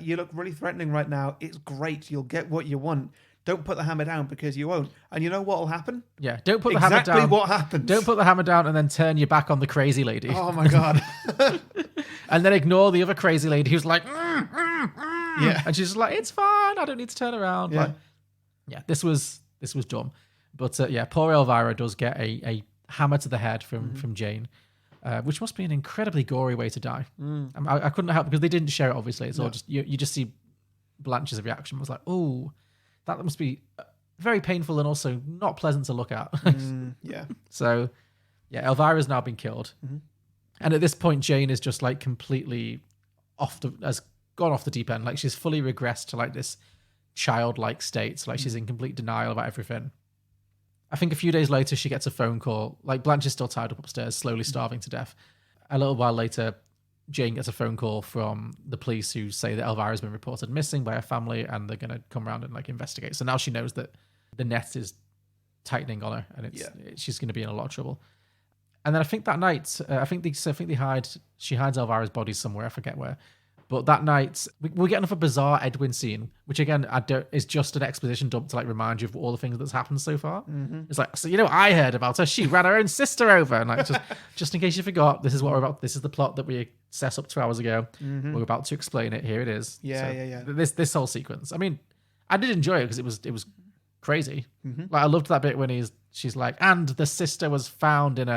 You look really threatening right now. It's great. You'll get what you want. Don't put the hammer down because you won't. And you know what will happen? Yeah, don't put the hammer down. Exactly what happens. Don't put the hammer down and then turn your back on the crazy lady. Oh my God. And then ignore the other crazy lady who's like, yeah. And she's just like, it's fine. I don't need to turn around. Yeah. This was dumb. But poor Elvira does get a hammer to the head from Jane, which must be an incredibly gory way to die. I couldn't help because they didn't share it, obviously. It's all just, you just see Blanche's reaction. It was like, oh, that must be very painful and also not pleasant to look at. Yeah. So, Elvira's now been killed. And at this point, Jane is just completely has gone off the deep end. She's fully regressed to this childlike state. So she's in complete denial about everything. I think a few days later, she gets a phone call. Blanche is still tied up upstairs, slowly starving to death. A little while later, Jane gets a phone call from the police who say that Elvira's been reported missing by her family and they're going to come around and investigate. So now she knows that the net is tightening on her and she's going to be in a lot of trouble. And then I think that night, she hides Elvira's body somewhere. I forget where. But that night, we get another bizarre Edwin scene, which again, is just an exposition dump to like remind you of all the things that's happened so far. It's like, so I heard about her. She ran her own sister over, and like just in case you forgot, this is what we're about. This is the plot that we set up 2 hours ago. We're about to explain it. Here it is. Yeah. This whole sequence. I mean, I did enjoy it because it was crazy. Like I loved that bit when she's like, and the sister was found in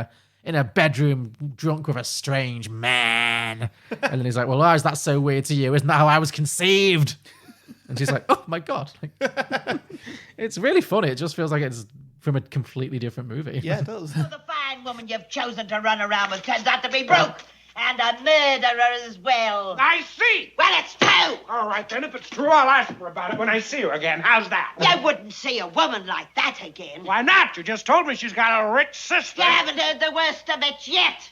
a bedroom drunk with a strange man. And then he's like, well, why is that so weird to you? Isn't that how I was conceived? And she's like, oh my God. It's really funny. It just feels like it's from a completely different movie. Yeah, it does. The fine woman you've chosen to run around with turns out to be broke. And a murderer as well. I see. Well, it's true. All right, then, if it's true, I'll ask her about it when I see her again. How's that? You wouldn't see a woman like that again. Why not? You just told me she's got a rich sister. You haven't heard the worst of it yet.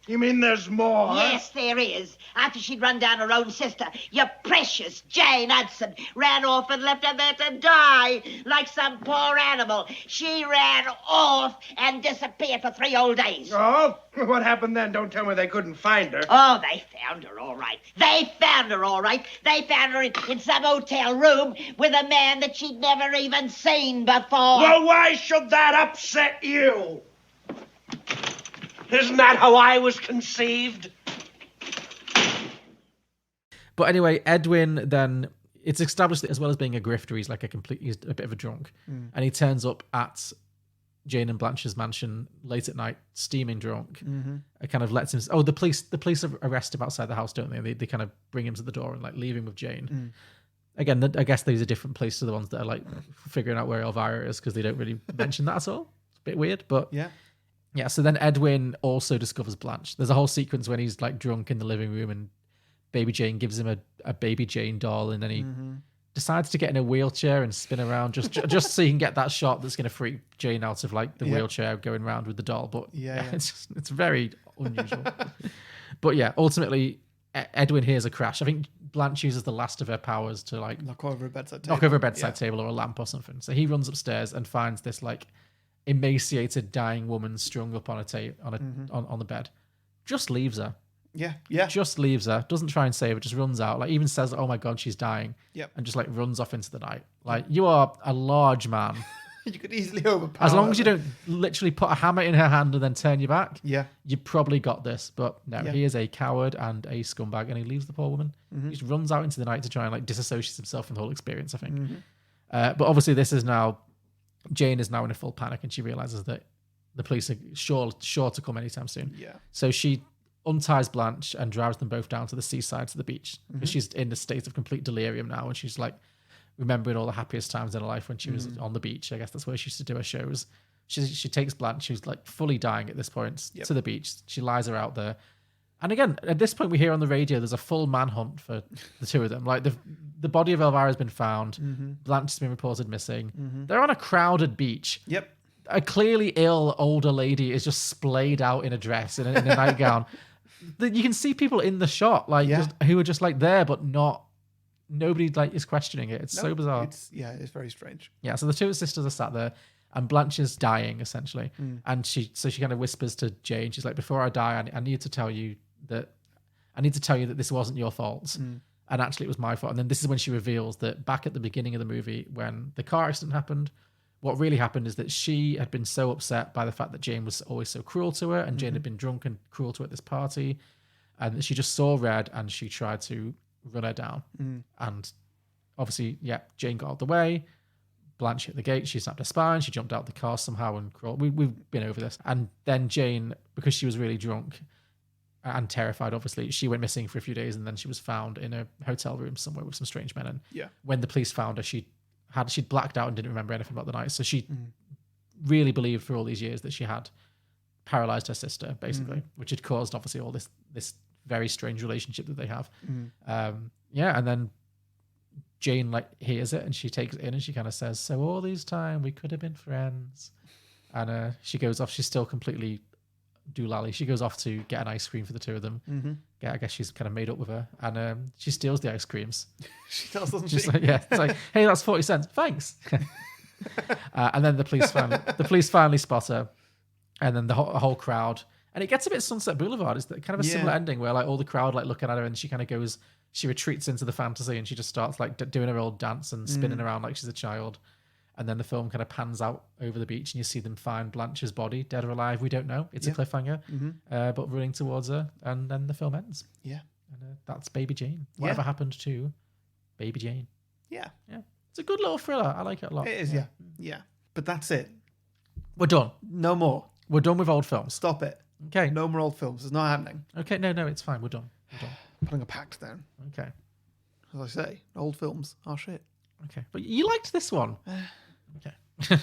You mean there's more? Yes, there is. After she'd run down her own sister, your precious Jane Hudson ran off and left her there to die like some poor animal. She ran off and disappeared for 3 whole days. Oh? What happened then? Don't tell me they couldn't find her. Oh, they found her all right. They found her in some hotel room with a man that she'd never even seen before. Well, why should that upset you? Isn't that how I was conceived? But anyway, Edwin then, it's established that as well as being a grifter, he's like he's a bit of a drunk. And he turns up at Jane and Blanche's mansion late at night, steaming drunk. It kind of lets him, the police arrest him outside the house, don't they? They kind of bring him to the door and like leave him with Jane. Again, I guess these are different places to the ones that are like figuring out where Elvira is, because they don't really mention that at all. It's a bit weird, but yeah, so then Edwin also discovers Blanche. There's a whole sequence when he's like drunk in the living room and Baby Jane gives him a Baby Jane doll, and then he decides to get in a wheelchair and spin around just so he can get that shot that's going to freak Jane out of like the wheelchair going around with the doll. But it's very unusual. But yeah, ultimately Edwin hears a crash. I think Blanche uses the last of her powers to like knock over a bedside table or a lamp or something. So he runs upstairs and finds this like emaciated dying woman strung up on on the bed. Just leaves her. Just leaves her. Doesn't try and save her. Just runs out. Like even says, "Oh my God, she's dying." And just like runs off into the night. Like you are a large man. You could easily overpower. As long as you don't literally put a hammer in her hand and then turn your back. You probably got this. But no, he is a coward and a scumbag, and he leaves the poor woman. He just runs out into the night to try and like disassociate himself from the whole experience, I think. But obviously this is now, Jane is now in a full panic, and she realizes that the police are sure to come anytime soon. So she unties Blanche and drives them both down to the seaside, to the beach, because she's in a state of complete delirium now, and she's like remembering all the happiest times in her life when she was on the beach. I guess that's where she used to do her shows. She takes Blanche, who's like fully dying at this point, to the beach. She lies her out there. And again, at this point, we hear on the radio there's a full manhunt for the two of them. Like the body of Elvira has been found. Blanche has been reported missing. They're on a crowded beach. A clearly ill older lady is just splayed out in a dress, in a nightgown. You can see people in the shot, like who are just like there, but nobody like is questioning it. It's so bizarre. It's very strange. Yeah, so the two sisters are sat there, and Blanche is dying essentially, and she kind of whispers to Jane. She's like, "Before I die, I need to tell you that this wasn't your fault, and actually it was my fault." And then this is when she reveals that back at the beginning of the movie, when the car accident happened, what really happened is that she had been so upset by the fact that Jane was always so cruel to her, and Jane had been drunk and cruel to her at this party, and that she just saw red and she tried to run her down. And obviously, Jane got out of the way. Blanche hit the gate. She snapped her spine. She jumped out of the car somehow and crawled. We've been over this. And then Jane, because she was really drunk and terrified, obviously, she went missing for a few days, and then she was found in a hotel room somewhere with some strange men. And when the police found her, she'd blacked out and didn't remember anything about the night. So she really believed for all these years that she had paralyzed her sister, basically, which had caused obviously all this very strange relationship that they have. And then Jane like hears it, and she takes it in, and she kind of says, "So all these time we could have been friends." And she goes off. She's still completely doolally. She goes off to get an ice cream for the two of them. I guess she's kind of made up with her, and she steals the ice creams. She does, doesn't Just she? like, it's like, "Hey, that's 40 cents. Thanks." And then the police finally spot her. And then the whole crowd, and it gets a bit Sunset Boulevard. It's kind of a similar ending where like all the crowd like looking at her, and she kind of goes, she retreats into the fantasy, and she just starts like doing her old dance and spinning around like she's a child. And then the film kind of pans out over the beach, and you see them find Blanche's body, dead or alive. We don't know. It's a cliffhanger, but running towards her, and then the film ends. Yeah, and that's Baby Jane. Whatever happened to Baby Jane? Yeah. It's a good little thriller. I like it a lot. It is. Yeah. But that's it. We're done. No more. We're done with old films. Stop it. Okay. No more old films. It's not happening. Okay. No, it's fine. We're done. Putting a pact down. Okay. As I say, old films are shit. Okay. But you liked this one. Okay. Fine.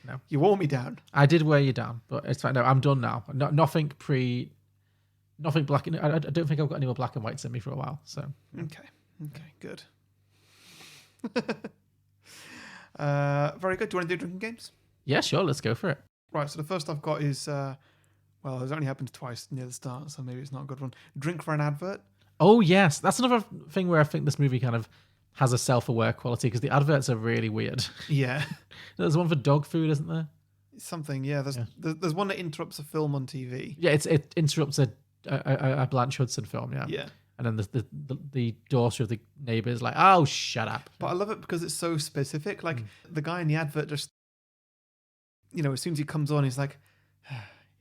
No. You wore me down. I did wear you down, but it's fine. No, I'm done now. Nothing black. I don't think I've got any more black and whites in me for a while. So. Okay. Good. Very good. Do you want to do drinking games? Yeah, sure. Let's go for it. Right. So the first I've got is, well, it's only happened twice near the start, so maybe it's not a good one. Drink for an advert. Oh yes, that's another thing where I think this movie kind of has a self-aware quality because the adverts are really weird. Yeah. There's one for dog food, isn't there? Something. Yeah. There's one that interrupts a film on TV. Yeah, it interrupts a Blanche Hudson film. Yeah. Yeah. And then the daughter of the neighbor is like, "Oh, shut up!" But I love it because it's so specific. Like the guy in the advert just, as soon as he comes on, he's like,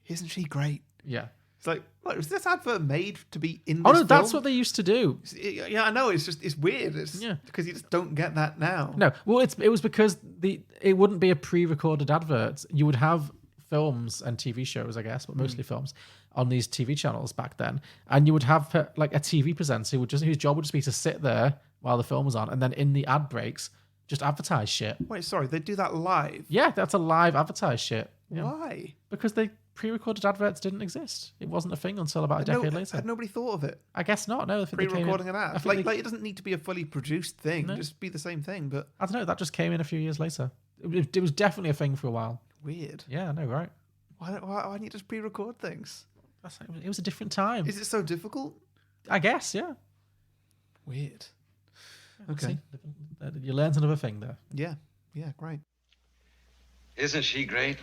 "Isn't she great?" Yeah. It's like, what, was this advert made to be in this Oh no, film? that's what they used to do. Yeah, I know. It's weird. Because you just don't get that now. No, well, it was because it wouldn't be a pre-recorded advert. You would have films and TV shows, I guess, but mostly films on these TV channels back then, and you would have like a TV presenter whose job would just be to sit there while the film was on, and then in the ad breaks just advertise shit. Wait, sorry, they do that live? Yeah, that's a live advertise shit. Yeah. Why? Because pre-recorded adverts didn't exist. It wasn't a thing until about a decade later. Had nobody thought of it? I guess not. No, pre-recording an ad. Like it doesn't need to be a fully produced thing. No. Just be the same thing. But I don't know. That just came in a few years later. It was definitely a thing for a while. Weird. Yeah, I know, right? Why don't you just pre-record things? It was a different time. Is it so difficult? I guess, yeah. Weird. Okay. See, you learned another thing there. Yeah, great. Isn't she great?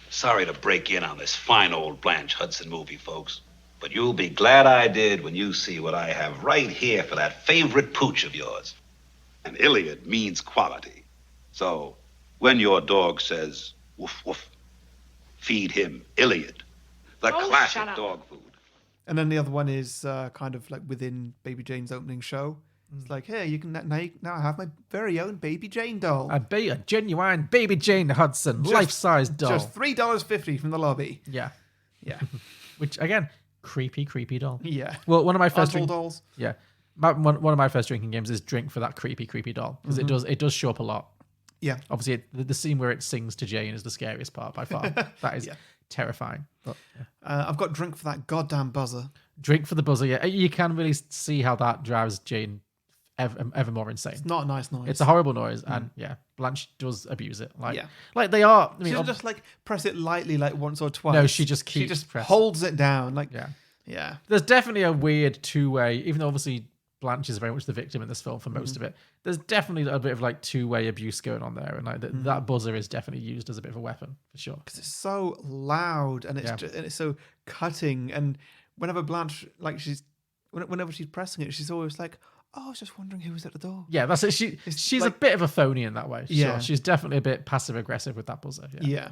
Sorry to break in on this fine old Blanche Hudson movie, folks, but you'll be glad I did when you see what I have right here for that favorite pooch of yours. And Iliad means quality. So when your dog says, woof, woof, feed him Iliad, the classic dog food. And then the other one is kind of like within Baby Jane's opening show. It's like, hey, you can now have my very own Baby Jane doll. A genuine Baby Jane Hudson, life-size doll. Just $3.50 from the lobby. Yeah. Yeah. Which, again, creepy doll. Yeah. Well, one of my first dolls. Yeah. One of my first drinking games is drink for that creepy doll. Because it does show up a lot. Yeah. Obviously, the scene where it sings to Jane is the scariest part by far. That is terrifying. But, I've got drink for that goddamn buzzer. Drink for the buzzer, yeah. You can really see how that drives Jane ever more insane. It's not a nice noise. It's a horrible noise, and Blanche does abuse it. Like they are. I mean, she'll just like press it lightly, like once or twice. No, she just holds it down. Like yeah. There's definitely a weird two-way, even though obviously Blanche is very much the victim in this film for most of it. There's definitely a bit of like two-way abuse going on there, and like that buzzer is definitely used as a bit of a weapon for sure. Because it's so loud and it's and it's so cutting. And whenever Blanche whenever she's pressing it, she's always like, "Oh, I was just wondering who was at the door." Yeah, that's it. She's like, a bit of a phony in that way. Sure. Yeah, she's definitely a bit passive aggressive with that buzzer. Yeah.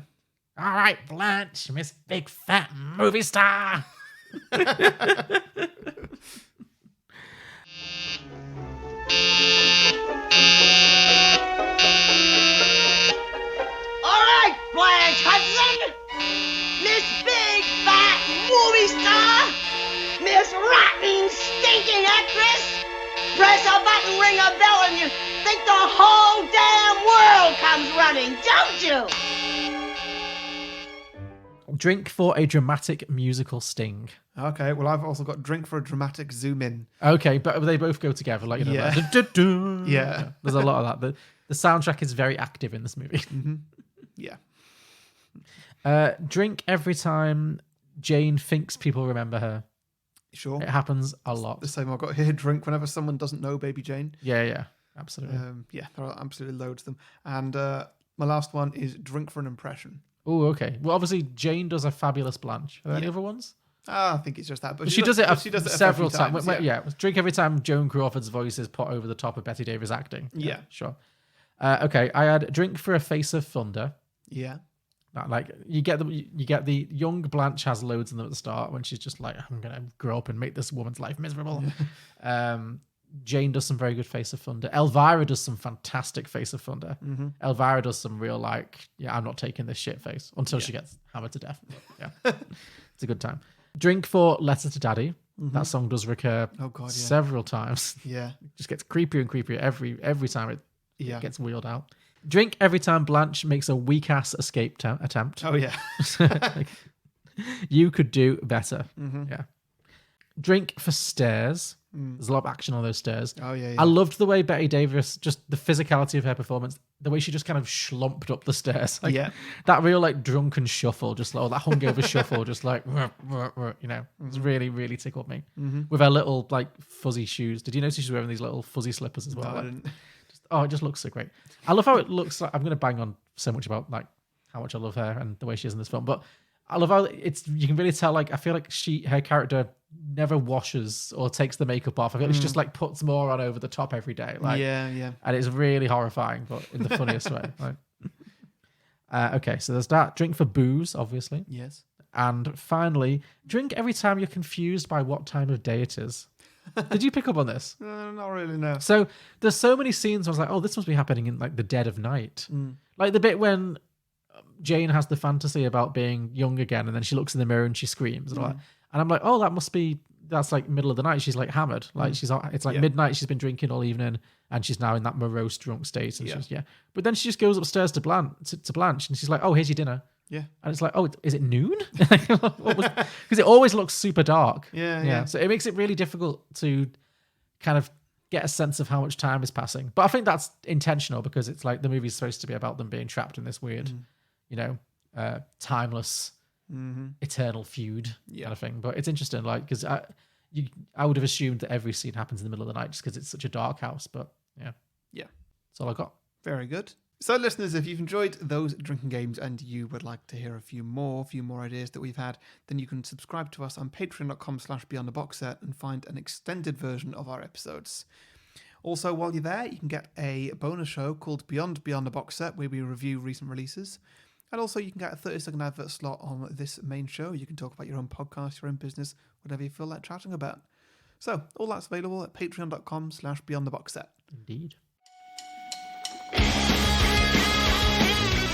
All right, Blanche, Miss Big Fat Movie Star. All right, Blanche Hudson, Miss Big Fat Movie Star, Miss Rotten Stinking Actress, press a button, ring a bell, and you think the whole damn world comes running, don't you? Drink for a dramatic musical sting. Okay, well, I've also got drink for a dramatic zoom in. Okay, but they both go together, like, you know, yeah. Like, yeah. There's a lot of that. The soundtrack is very active in this movie. Mm-hmm. Yeah. Drink every time Jane thinks people remember her. Sure. It happens a lot. The same I've got here. Drink whenever someone doesn't know Baby Jane. Yeah, absolutely. There are absolutely loads of them. And My last one is Drink for an Impression. Oh, okay. Well, obviously, Jane does a fabulous Blanche. Are there any Yeah. other ones? I think it's just that. But She does it several few times. yeah. Drink every time Joan Crawford's voice is put over the top of Bette Davis acting. Yeah. Sure. Okay, I had Drink for a Face of Thunder. Yeah. Like you get the young Blanche has loads of them at the start when she's just like, I'm gonna grow up and make this woman's life miserable. Jane does some very good Face of Thunder. Elvira does some fantastic Face of Thunder. Mm-hmm. Elvira does some real I'm not taking this shit face until she gets hammered to death. But, yeah, it's a good time. Drink for Letter to Daddy. Mm-hmm. That song does recur several times. Yeah. It just gets creepier and creepier every time it Yeah. gets wheeled out. Drink every time Blanche makes a weak-ass escape attempt. Oh, yeah. You could do better. Mm-hmm. Yeah. Drink for Stairs. There's a lot of action on those stairs. Oh, yeah. I loved the way Bette Davis, just the physicality of her performance, the way she just kind of schlumped up the stairs. Like, Yeah. That real like drunken shuffle, just like, that hungover shuffle, just like, you know, it's really, really tickled me. Mm-hmm. With her little like fuzzy shoes. Did you notice she's wearing these little fuzzy slippers as well? No, I Like, didn't. it just looks so great. I love how it looks. Like, I'm going to bang on so much about like how much I love her and the way she is in this film, but I love how you can really tell. Like, I feel like her character never washes or takes the makeup off. I feel like she just like puts more on over the top every day. Like, yeah. and it's really horrifying, but in the funniest way. Like, okay, so there's that. Drink for booze, obviously. Yes. And finally, drink every time you're confused by what time of day it is. Did you pick up on this? Not really, no. So there's so many scenes where I was like, oh, this must be happening in like the dead of night. Like the bit when Jane has the fantasy about being young again, and then she looks in the mirror and she screams and all that. And I'm like, oh, that's like middle of the night. She's like hammered. Like it's like midnight. She's been drinking all evening and she's now in that morose drunk state. And but then she just goes upstairs to Blanche and she's like, oh, here's your dinner. Yeah. And it's like, oh, is it noon? Because it always looks super dark. Yeah. So it makes it really difficult to kind of get a sense of how much time is passing. But I think that's intentional because it's like the movie's supposed to be about them being trapped in this weird, timeless, eternal feud kind of thing. But it's interesting, like, because I would have assumed that every scene happens in the middle of the night just because it's such a dark house. But yeah. That's all I got. Very good. So, listeners, if you've enjoyed those drinking games and you would like to hear a few more ideas that we've had, then you can subscribe to us on patreon.com/beyondtheboxset and find an extended version of our episodes. Also, while you're there, you can get a bonus show called Beyond the Box Set, where we review recent releases. And also, you can get a 30-second advert slot on this main show. You can talk about your own podcast, your own business, whatever you feel like chatting about. So, all that's available at patreon.com/beyondtheboxset. Indeed.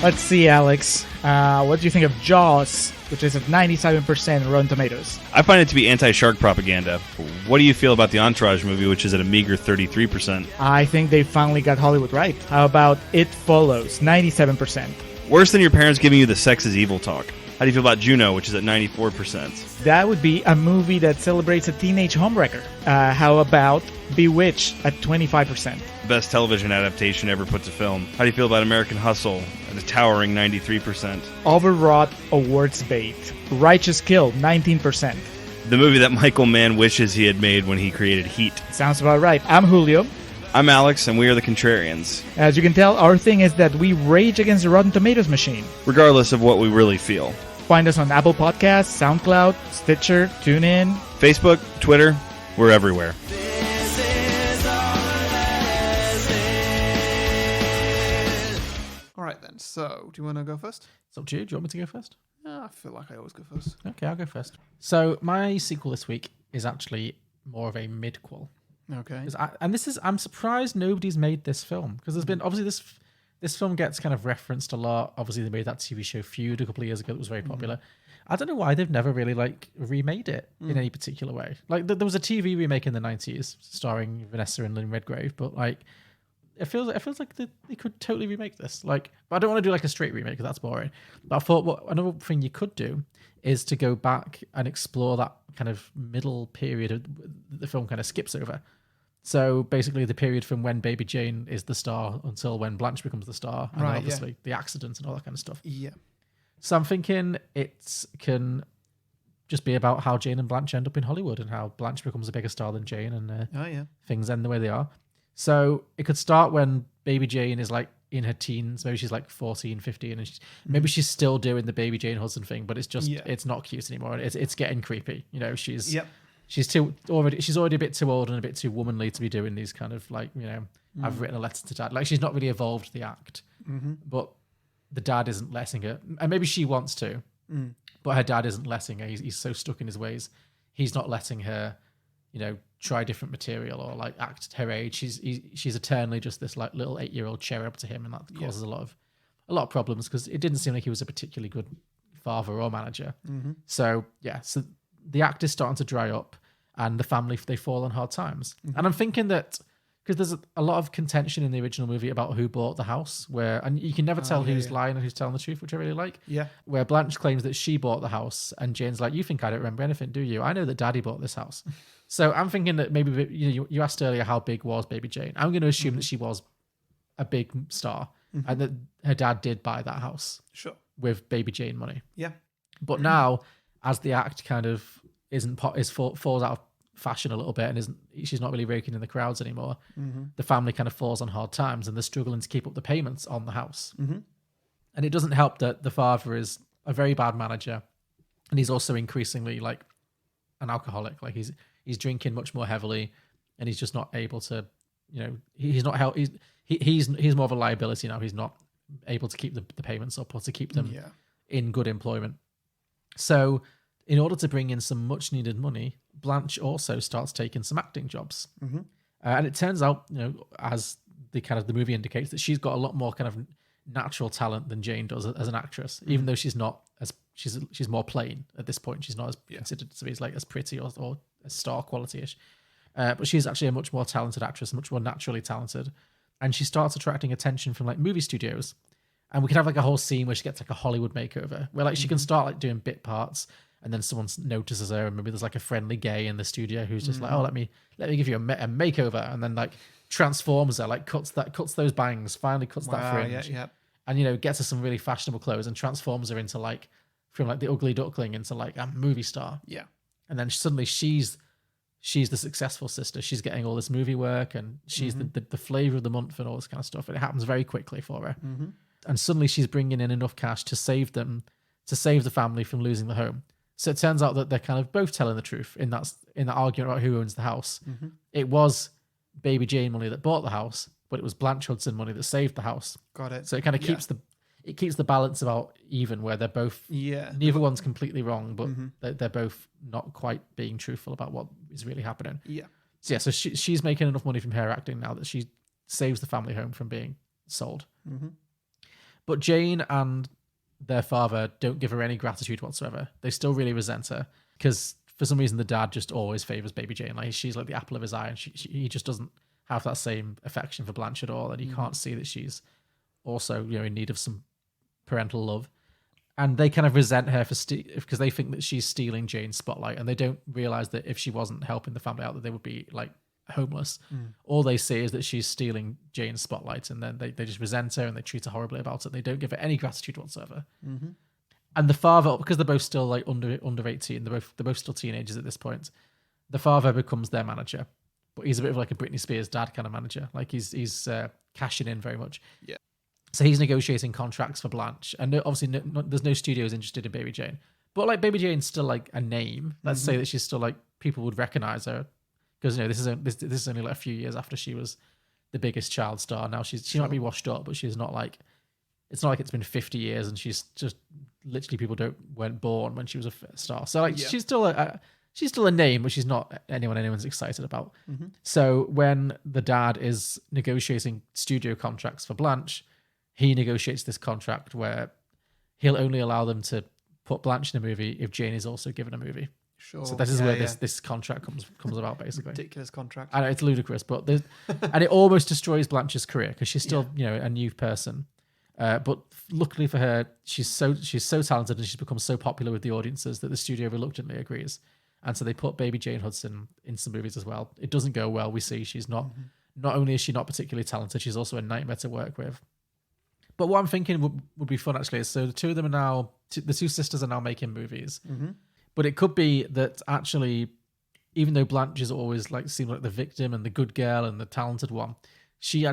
Let's see, Alex. What do you think of Jaws, which is at 97% Rotten Tomatoes? I find it to be anti-shark propaganda. What do you feel about the Entourage movie, which is at a meager 33%? I think they finally got Hollywood right. How about It Follows, 97%? Worse than your parents giving you the sex is evil talk. How do you feel about Juno, which is at 94%? That would be a movie that celebrates a teenage homewrecker. How about Bewitched at 25%? Best television adaptation ever put to film. How do you feel about American Hustle at a towering 93%? Overwrought awards bait. Righteous Kill, 19%. The movie that Michael Mann wishes he had made when he created Heat. Sounds about right. I'm Julio. I'm Alex, and we are the Contrarians. As you can tell, our thing is that we rage against the Rotten Tomatoes machine. Regardless of what we really feel. Find us on Apple Podcasts, SoundCloud, Stitcher, TuneIn, Facebook, Twitter, we're everywhere. All right, then. So, do you want to go first? It's up to you. Do you want me to go first? I feel like I always go first. Okay, I'll go first. So my sequel this week is actually more of a midquel. Okay. I'm surprised nobody's made this film because there's been obviously this film gets kind of referenced a lot. Obviously, they made that TV show Feud a couple of years ago that was very popular. I don't know why they've never really like remade it in any particular way. Like there was a TV remake in the 90s starring Vanessa and Lynn Redgrave, but like it feels like they could totally remake this. Like, but I don't want to do like a straight remake because that's boring. But I thought another thing you could do is to go back and explore that kind of middle period the film kind of skips over. So basically the period from when Baby Jane is the star until when Blanche becomes the star. And then obviously the accidents and all that kind of stuff. Yeah. So I'm thinking it can just be about how Jane and Blanche end up in Hollywood and how Blanche becomes a bigger star than Jane and things end the way they are. So it could start when baby Jane is like in her teens, maybe she's like 14, 15, and maybe she's still doing the baby Jane Hudson thing, but it's just it's not cute anymore. It's getting creepy. You know, she's already a bit too old and a bit too womanly to be doing these kind of like, you know, I've written a letter to dad. Like she's not really evolved the act, but the dad isn't letting her, and maybe she wants to, but her dad isn't letting her. He's so stuck in his ways. He's not letting her, you know, try different material or like act her age. She's eternally just this like little 8-year-old cherub to him, and that causes a lot of problems because it didn't seem like he was a particularly good father or manager. So the act is starting to dry up, and the family, they fall on hard times. And I'm thinking that because there's a lot of contention in the original movie about who bought the house, and you can never tell who's lying and who's telling the truth, which I really like. Yeah. Where Blanche claims that she bought the house, and Jane's like, "You think I don't remember anything, do you? I know that Daddy bought this house." So I'm thinking that maybe you asked earlier how big was Baby Jane. I'm going to assume that she was a big star, and that her dad did buy that house. Sure. With Baby Jane money. Yeah. But now, as the act kind of falls out of fashion a little bit, and she's not really raking in the crowds anymore, the family kind of falls on hard times, and they're struggling to keep up the payments on the house. And it doesn't help that the father is a very bad manager, and he's also increasingly like an alcoholic. Like he's drinking much more heavily, and he's just not able to, you know, he's more of a liability now. He's not able to keep the payments up or to keep them in good employment. So in order to bring in some much needed money, Blanche also starts taking some acting jobs. And it turns out, you know, as the movie indicates, that she's got a lot more kind of natural talent than Jane does as an actress, even though she's not as she's more plain at this point. She's not as considered to be like as pretty or as star quality-ish. But she's actually a much more talented actress, much more naturally talented. And she starts attracting attention from like movie studios. And we could have like a whole scene where she gets like a Hollywood makeover, where like she can start like doing bit parts, and then someone notices her, and maybe there's like a friendly gay in the studio who's just like, "Oh, let me give you a makeover," and then like transforms her, like cuts those bangs, finally cuts that fringe, and you know, gets her some really fashionable clothes and transforms her into like from like the ugly duckling into like a movie star. Yeah, and then suddenly she's the successful sister. She's getting all this movie work, and she's the flavor of the month and all this kind of stuff. And it happens very quickly for her. And suddenly she's bringing in enough cash to save the family from losing the home. So it turns out that they're kind of both telling the truth in that argument about who owns the house. It was Baby Jane money that bought the house, but it was Blanche Hudson money that saved the house. Got it. So it kind of keeps the balance about even, where they're both neither one's completely wrong, but they're both not quite being truthful about what is really happening. So she's making enough money from her acting now that she saves the family home from being sold. But Jane and their father don't give her any gratitude whatsoever. They still really resent her because for some reason the dad just always favors Baby Jane. Like she's like the apple of his eye, and he just doesn't have that same affection for Blanche at all, and you can't see that she's also, you know, in need of some parental love. And they kind of resent her because they think that she's stealing Jane's spotlight, and they don't realize that if she wasn't helping the family out, that they would be like homeless. All they see is that she's stealing Jane's spotlight, and then they just resent her and they treat her horribly about it. They don't give her any gratitude whatsoever. And the father, because they're both still like under 18, they're both still teenagers at this point, the father becomes their manager, but he's a bit of like a Britney Spears dad kind of manager. Like he's cashing in very much. So he's negotiating contracts for Blanche, and obviously there's no studios interested in Baby Jane, but like Baby Jane's still like a name. Let's say that she's still like, people would recognize her, because you know this is only like a few years after she was the biggest child star. Now she might be washed up, but she's not like, it's not like it's been 50 years and she's just literally, people weren't born when she was a star. So like she's still a name, but she's not anyone's excited about. So when the dad is negotiating studio contracts for Blanche, he negotiates this contract where he'll only allow them to put Blanche in a movie if Jane is also given a movie. Sure. So this is where this contract comes about, basically. Ridiculous contract. I know, it's ludicrous, but and it almost destroys Blanche's career because she's still a new person. But luckily for her, she's so talented and she's become so popular with the audiences that the studio reluctantly agrees. And so they put Baby Jane Hudson in some movies as well. It doesn't go well. We see she's not only is she not particularly talented, she's also a nightmare to work with. But what I'm thinking would be fun actually is, so the two of them are now, the two sisters are now making movies. But it could be that actually, even though Blanche is always like seemed like the victim and the good girl and the talented one, she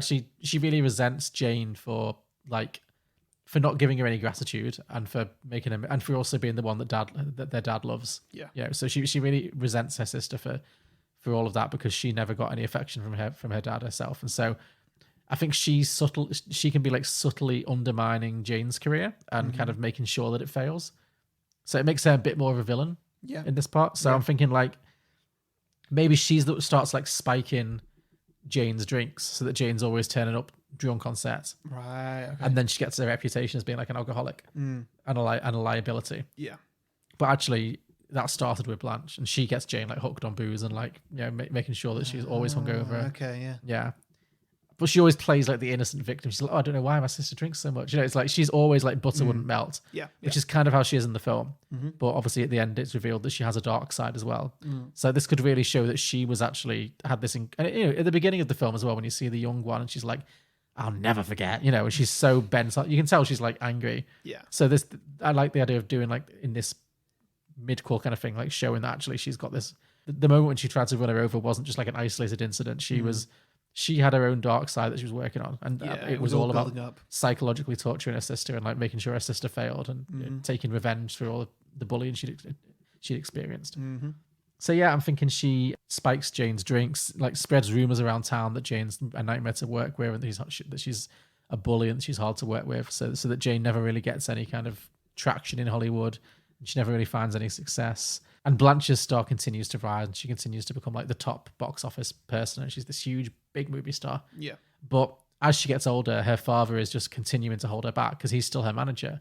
really resents Jane for not giving her any gratitude and for making him, and for also being the one that their dad loves. Yeah. So she really resents her sister for all of that, because she never got any affection from her dad herself. And so I think she can be like subtly undermining Jane's career and kind of making sure that it fails. So it makes her a bit more of a villain in this part. So I'm thinking like maybe she's that starts like spiking Jane's drinks so that Jane's always turning up drunk on set. Right. Okay. And then she gets a reputation as being like an alcoholic and a liability. Yeah. But actually that started with Blanche, and she gets Jane like hooked on booze and like, making sure that she's always hungover. Okay. Yeah. Yeah. But she always plays like the innocent victim. She's like, I don't know why my sister drinks so much. It's like she's always like butter wouldn't melt. Yeah. Which is kind of how she is in the film. But obviously at the end it's revealed that she has a dark side as well. So this could really show that she was actually had this. And at the beginning of the film as well, when you see the young one and she's like, I'll never forget. And she's so bent. You can tell she's like angry. Yeah. So I like the idea of doing like in this mid-core kind of thing, like showing that actually she's got this. The moment when she tried to run her over wasn't just like an isolated incident. She had her own dark side that she was working on, and it was all about psychologically torturing her sister and like making sure her sister failed and taking revenge for all the bullying she'd experienced. So yeah, I'm thinking she spikes Jane's drinks, like spreads rumors around town that Jane's a nightmare to work with and that she's a bully and that she's hard to work with, so that Jane never really gets any kind of traction in Hollywood and she never really finds any success. And Blanche's star continues to rise and she continues to become like the top box office person, and she's this huge, big movie star. Yeah. But as she gets older, her father is just continuing to hold her back because he's still her manager.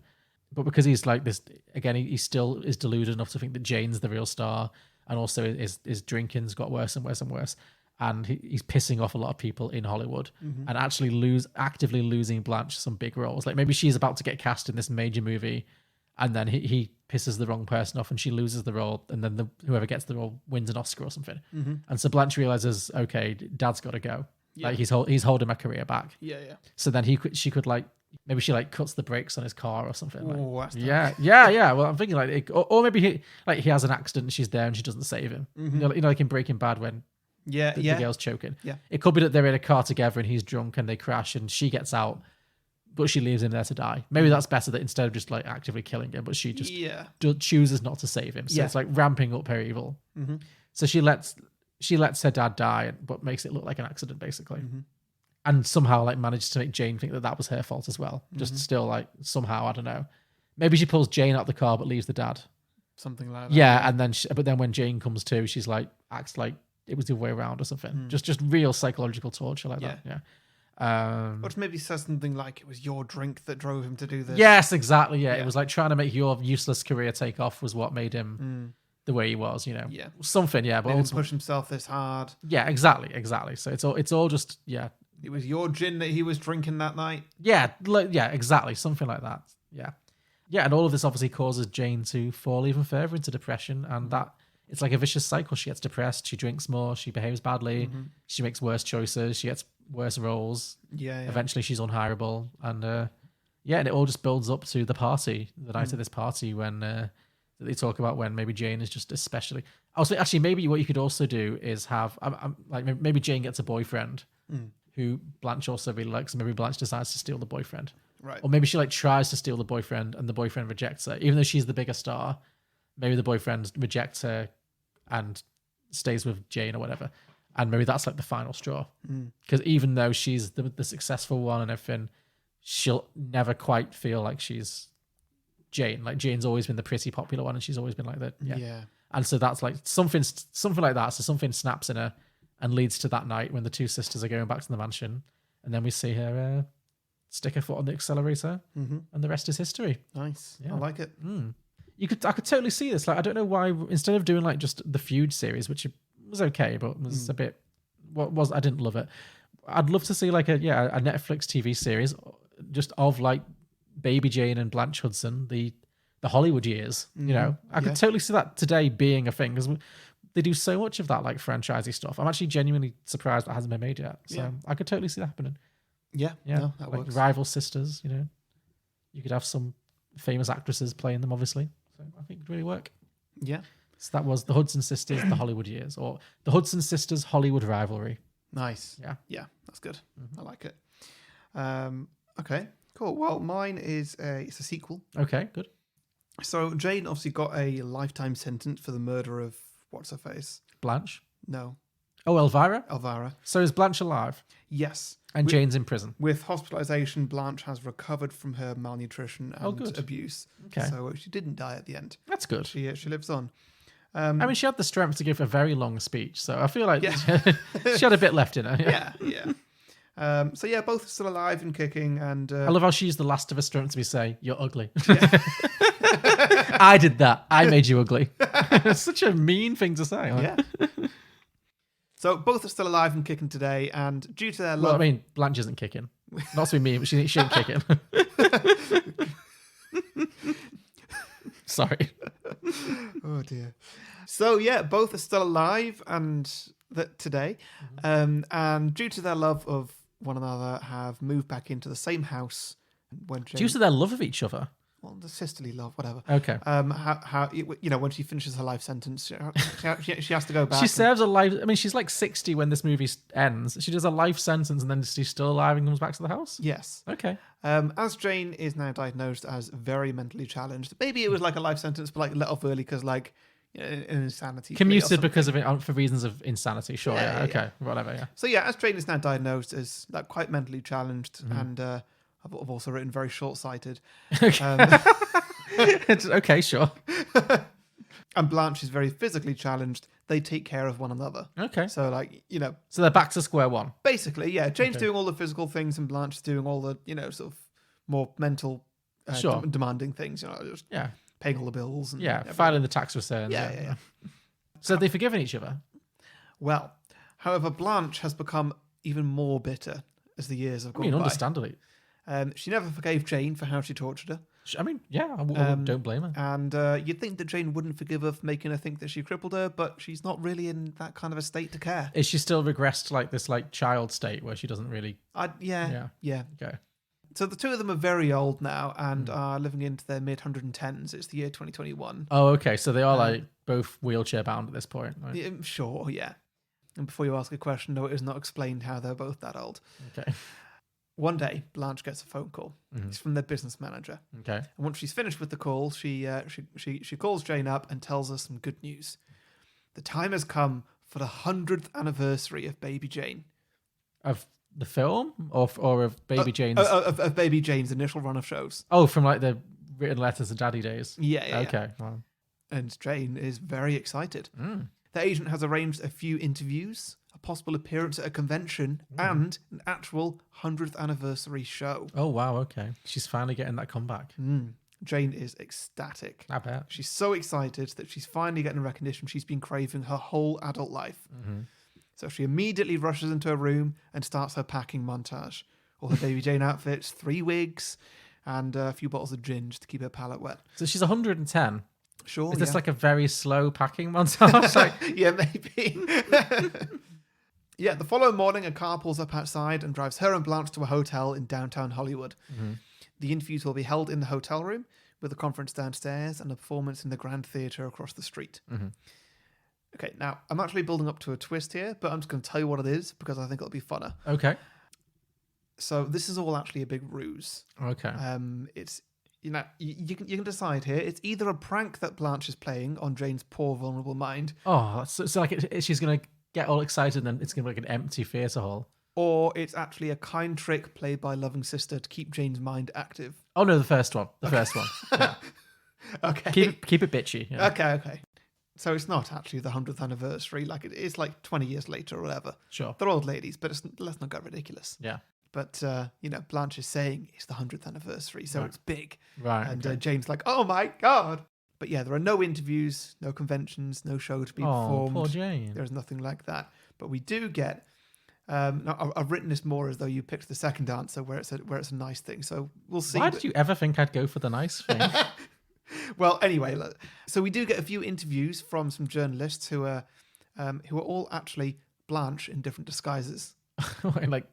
But because he's like this, again, he still is deluded enough to think that Jane's the real star, and also his drinking's got worse and worse and worse. And he's pissing off a lot of people in Hollywood and actually actively losing Blanche some big roles. Like maybe she's about to get cast in this major movie, and then he pisses the wrong person off and she loses the role, and then whoever gets the role wins an Oscar or something. And so Blanche realizes, okay, Dad's got to go. Yeah. Like he's holding my career back. Yeah. So then she could like, maybe she like cuts the brakes on his car or something. Like, that's yeah. Well, I'm thinking like, or maybe he has an accident and she's there and she doesn't save him. Like in Breaking Bad when the girl's choking. Yeah. It could be that they're in a car together and he's drunk and they crash and she gets out, but she leaves him there to die. Maybe that's better, that instead of just like actively killing him, but she just chooses not to save him. So it's like ramping up her evil. So she lets her dad die, but makes it look like an accident basically. And somehow like manages to make Jane think that was her fault as well. Just still like somehow, I don't know. Maybe she pulls Jane out the car but leaves the dad. Something like that. Yeah, and then but then when Jane comes to, she's like acts like it was the other way around or something. Just real psychological torture like that. Yeah. Or maybe says something like it was your drink that drove him to do this. Yes, exactly. Yeah. It was like trying to make your useless career take off was what made him the way he was, Yeah. Something, yeah. But made him push himself this hard. Yeah, exactly. So it's all just It was your gin that he was drinking that night. Yeah, exactly. Something like that. Yeah. Yeah, and all of this obviously causes Jane to fall even further into depression, and that it's like a vicious cycle. She gets depressed, she drinks more, she behaves badly, she makes worse choices, she gets worse roles. Yeah. Eventually she's unhireable, and and it all just builds up to the party, the night of this party when that they talk about, when maybe Jane is just especially. Also, actually, maybe what you could also do is have like maybe Jane gets a boyfriend who Blanche also really likes, and maybe Blanche decides to steal the boyfriend. Right. Or maybe she like tries to steal the boyfriend and the boyfriend rejects her, even though she's the bigger star. Maybe the boyfriend rejects her and stays with Jane or whatever. And maybe that's like the final straw. Because even though she's the successful one and everything, she'll never quite feel like she's Jane. Like Jane's always been the pretty popular one and she's always been like that. Yeah. And so that's like something like that. So something snaps in her and leads to that night when the two sisters are going back to the mansion. And then we see her stick her foot on the accelerator and the rest is history. Nice. Yeah. I like it. I could totally see this. Like, I don't know why, instead of doing like just the feud series, which was okay, but was a bit, I didn't love it. I'd love to see like a Netflix TV series just of like Baby Jane and Blanche Hudson, the Hollywood years. I could totally see that today being a thing, because they do so much of that like franchisey stuff. I'm actually genuinely surprised that hasn't been made yet. So I could totally see that happening. Yeah, no, that like works. rival sisters. You could have some famous actresses playing them, obviously. So I think it would really work. Yeah. So that was the Hudson Sisters, the Hollywood Years, or the Hudson Sisters Hollywood Rivalry. Nice. Yeah. Yeah, that's good. I like it. Okay, cool. Well, mine is it's a sequel. Okay, good. So Jane obviously got a lifetime sentence for the murder of what's her face? Blanche? No. Oh, Elvira? Elvira. So is Blanche alive? Yes. And Jane's in prison? With hospitalization, Blanche has recovered from her malnutrition and good. abuse. Okay. So she didn't die at the end. That's good. She lives on. I mean, she had the strength to give a very long speech, so I feel like Yeah. she had a bit left in her. Yeah. So yeah, both are still alive and kicking, and I love how she used the last of her strength to be say, "You're ugly." I did that. I made you ugly. It's such a mean thing to say. Yeah. So both are still alive and kicking today, and due to their love... Well, I mean, Blanche isn't kicking. Not to be mean, but she ain't kicking. Sorry. Oh dear. So yeah, both are still alive and today, and due to their love of one another, have moved back into the same house. When Jane... Due to their love of each other. Well, the sisterly love, whatever. Okay. How when she finishes her life sentence, she has to go back. She serves a life. I mean, she's like 60 when this movie ends. She does a life sentence and then she's still alive and comes back to the house. Yes. Okay. As Jane is now diagnosed as very mentally challenged, maybe it was like a life sentence, but like let off early because like an insanity. Commuted because of it for reasons of insanity. Sure. Yeah. Okay. Whatever. Yeah. So yeah, as Jane is now diagnosed as like quite mentally challenged and. I've also written very short-sighted. Okay, sure. And Blanche is very physically challenged. They take care of one another. Okay. So, like, So they're back to square one. Basically, yeah. Jane's doing all the physical things and Blanche is doing all the, sort of more mental, demanding things. Just paying all the bills. And filing the tax returns. Yeah. So they've forgiven each other? Well, however, Blanche has become even more bitter as the years have gone by. Understandably. She never forgave Jane for how she tortured her. I mean, I don't blame her. And you'd think that Jane wouldn't forgive her for making her think that she crippled her, but she's not really in that kind of a state to care. Is she still regressed to like this like child state where she doesn't really... Yeah. Okay. So the two of them are very old now and are living into their mid-110s. It's the year 2021. Oh, okay. So they are like both wheelchair bound at this point. Right? Yeah, sure, yeah. And before you ask a question, no, it is not explained how they're both that old. Okay. One day, Blanche gets a phone call. It's from their business manager. Okay. And once she's finished with the call, she calls Jane up and tells her some good news. The time has come for the 100th anniversary of Baby Jane. Of the film, or of Baby Jane's? Of Baby Jane's initial run of shows. Oh, from like the written letters to Daddy days. Yeah. Okay. Wow. And Jane is very excited. The agent has arranged a few interviews, a possible appearance at a convention, and an actual 100th anniversary show. Oh, wow, okay. She's finally getting that comeback. Jane is ecstatic. I bet. She's so excited that she's finally getting recognition she's been craving her whole adult life. So she immediately rushes into her room and starts her packing montage. All her Baby Jane outfits, 3 wigs, and a few bottles of gin just to keep her palate wet. So she's 110. Sure. Is this like a very slow packing montage? Yeah, maybe. Yeah, the following morning, a car pulls up outside and drives her and Blanche to a hotel in downtown Hollywood. The interviews will be held in the hotel room, with a conference downstairs and a performance in the Grand Theatre across the street. Okay, now, I'm actually building up to a twist here, but I'm just going to tell you what it is because I think it'll be funner. Okay. So this is all actually a big ruse. Okay. It's... you can decide here. It's either a prank that Blanche is playing on Jane's poor, vulnerable mind. Oh, so like she's going to get all excited and then it's going to be like an empty theatre hall. Or it's actually a kind trick played by a loving sister to keep Jane's mind active. Oh, no, the first one. First one. Yeah. Okay. Keep it bitchy. Yeah. Okay. So it's not actually the 100th anniversary. Like it's like 20 years later or whatever. Sure. They're old ladies, but let's not get ridiculous. Yeah. But, Blanche is saying it's the 100th anniversary, so it's big. Right. And Jane's like, oh my God. But yeah, there are no interviews, no conventions, no show to be performed. Poor Jane. There's nothing like that. But we do get... now, I've written this more as though you picked the second answer where it's a nice thing. So we'll see. Why did you ever think I'd go for the nice thing? Well, anyway, so we do get a few interviews from some journalists who are all actually Blanche in different disguises. Like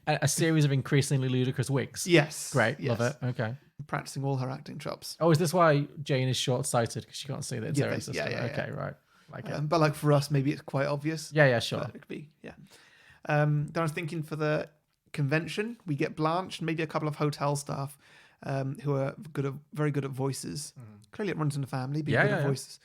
a series of increasingly ludicrous wigs. Yes. Great. Yes. Love it. Okay. practicing all her acting chops. Oh, is this why Jane is short-sighted because she can't see the interior system? yeah. Okay, right. Like it. But like for us, maybe it's quite obvious. Yeah, sure. But it could be, yeah. Then I was thinking for the convention, we get Blanche and maybe a couple of hotel staff who are very good at voices. Clearly, it runs in the family, being good at voices.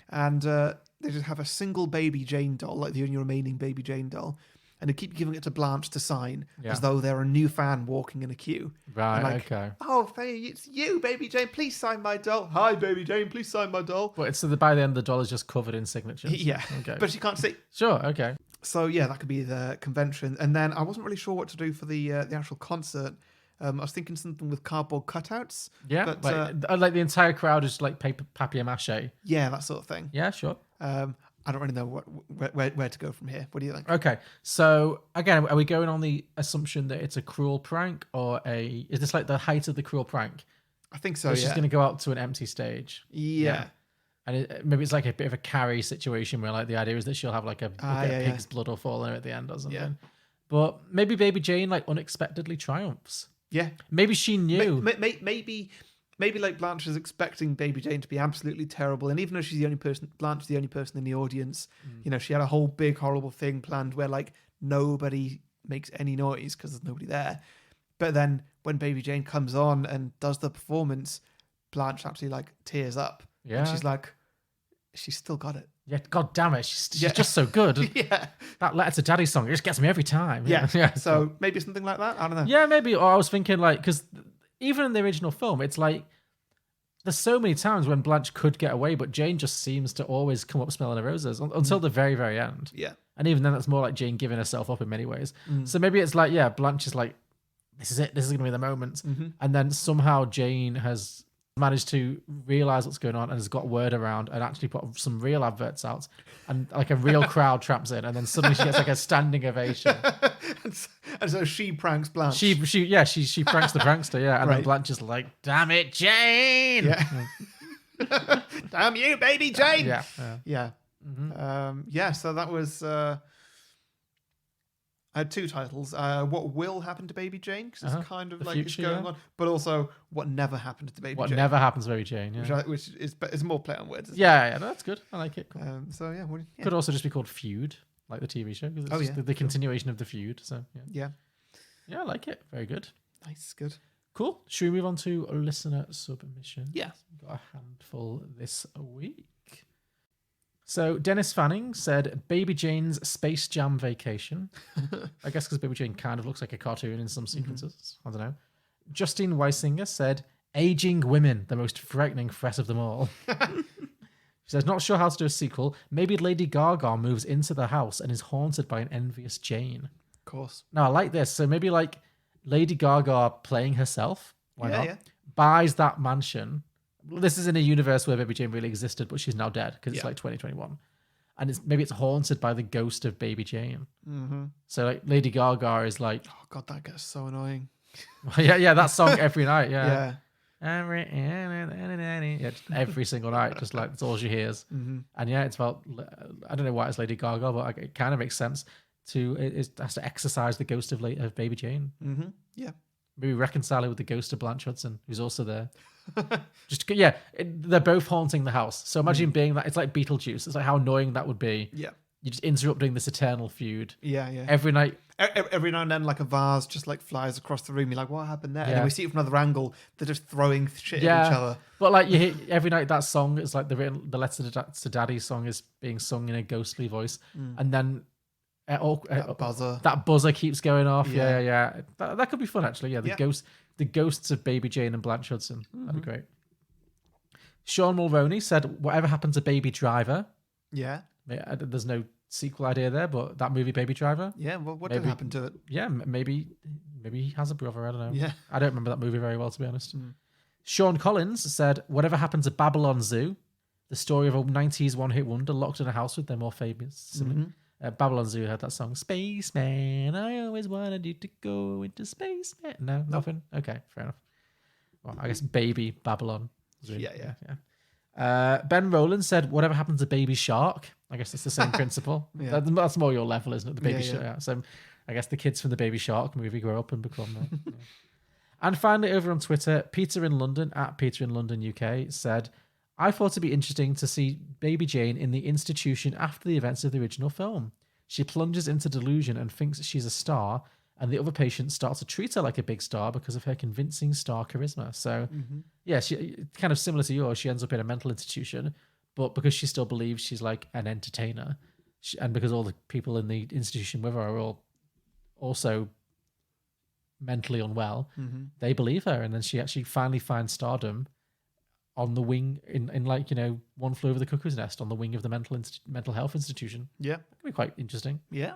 And they just have a single baby Jane doll, like the only remaining baby Jane doll, and they keep giving it to Blanche to sign as though they're a new fan walking in a queue. Right, like, okay. Oh, Faye, it's you, baby Jane. Please sign my doll. Hi, baby Jane. Please sign my doll. But so by the end, the doll is just covered in signatures. Yeah, Okay. but she can't see. Sure, okay. So yeah, that could be the convention. And then I wasn't really sure what to do for the actual concert. I was thinking something with cardboard cutouts. Yeah, but like the entire crowd is like papier-mâché. Yeah, that sort of thing. Yeah, sure. I don't really know where to go from here. What do you think? Okay, so again, are we going on the assumption that it's a cruel prank, or is this like the height of the cruel prank? I think so. She's going to go out to an empty stage. Yeah. And maybe it's like a bit of a Carrie situation where like the idea is that she'll have like a pig's blood will fall in her at the end or something. Yeah. But maybe Baby Jane like unexpectedly triumphs. Yeah. Maybe she knew. Maybe like Blanche is expecting Baby Jane to be absolutely terrible, and even though she's the only person, Blanche is the only person in the audience. You know, she had a whole big horrible thing planned where like nobody makes any noise because there's nobody there. But then when Baby Jane comes on and does the performance, Blanche actually like tears up. Yeah. And she's like, she's still got it. Yeah, God damn it, she's just so good. Yeah. That Letter to Daddy song, it just gets me every time. Yeah. Yeah. So maybe something like that. I don't know. Yeah, maybe. Or I was thinking like, because even in the original film, it's like there's so many times when Blanche could get away, but Jane just seems to always come up smelling of roses until the very, very end. Yeah. And even then, that's more like Jane giving herself up in many ways. So maybe it's like, yeah, Blanche is like, this is it. This is going to be the moment. And then somehow Jane has managed to realize what's going on and has got word around and actually put some real adverts out, and like a real crowd traps in, and then suddenly she gets like a standing ovation. And so she pranks Blanche. She pranks the prankster, yeah, and then Blanche is like, "Damn it, Jane!" Yeah. Damn you, Baby Jane! Yeah. Yeah. So that was. I had two titles. What will happen to Baby Jane? Because it's kind of The like future, it's going on. But also, what never happened to Baby Jane. What never happens to Baby Jane, yeah. Which is more play on words. Yeah, that's good. I like it. Cool. So yeah, could also just be called Feud, like the TV show. Because it's just the continuation of the feud. So yeah, I like it. Very good. Nice, good. Cool. Should we move on to listener submission? Yeah, we've got a handful this week. So Dennis Fanning said Baby Jane's Space Jam Vacation. I guess because Baby Jane kind of looks like a cartoon in some sequences. I don't know. Justine Weisinger said Aging Women, the most frightening threat of them all. She says, not sure how to do a sequel. Maybe Lady Gaga moves into the house and is haunted by an envious Jane. Of course. No, I like this. So maybe like Lady Gaga playing herself. Why not? Yeah. Buys that mansion. This is in a universe where Baby Jane really existed, but she's now dead because it's like 2021. And maybe it's haunted by the ghost of Baby Jane. So like Lady Gaga is like... Oh, God, that gets so annoying. yeah, that song every night, yeah. Every single night, just like that's all she hears. And yeah, it's about... I don't know why it's Lady Gaga, but it kind of makes sense it has to exorcise the ghost of Baby Jane. Yeah. Maybe reconcile it with the ghost of Blanche Hudson, who's also there. They're both haunting the house. So imagine being that. It's like Beetlejuice. It's like how annoying that would be. Yeah. You're just interrupting this eternal feud. Yeah. Every night. Every now and then, like a vase just like flies across the room. You're like, what happened there? Yeah. And then we see it from another angle. They're just throwing shit at each other. But like you hear every night that song is like the Letter to Daddy song is being sung in a ghostly voice, and then that buzzer keeps going off. Yeah. That could be fun actually. Yeah, the ghosts of Baby Jane and Blanche Hudson. That'd be great. Sean Mulroney said, "Whatever happened to Baby Driver?" Yeah. There's no sequel idea there, but that movie Baby Driver. Yeah. Well, what did happen to it? Yeah, maybe he has a brother. I don't know. Yeah. I don't remember that movie very well, to be honest. Sean Collins said, "Whatever happened to Babylon Zoo? The story of a 90s one-hit wonder locked in a house with their more famous sibling." Babylon Zoo had that song, Spaceman, I always wanted you to go into space. No, nothing? Okay, fair enough. Well, I guess Baby Babylon Zoo. Yeah. Ben Rowland said, "Whatever happened to Baby Shark?" I guess it's the same principle. Yeah. That's more your level, isn't it? The Baby Yeah. Shark. So I guess the kids from the Baby Shark movie grow up and become... And finally, over on Twitter, Peter in London, at Peter in London UK, said, I thought it'd be interesting to see baby Jane in the institution after the events of the original film. She plunges into delusion and thinks she's a star, and the other patients start to treat her like a big star because of her convincing star charisma. So, yeah, she kind of similar to yours. She ends up in a mental institution, but because she still believes she's like an entertainer, and because all the people in the institution with her are all also mentally unwell, they believe her, and then she actually finally finds stardom on the wing in like, you know, One Flew Over the Cuckoo's Nest, on the wing of the mental health institution. Yeah, that could be quite interesting. Yeah,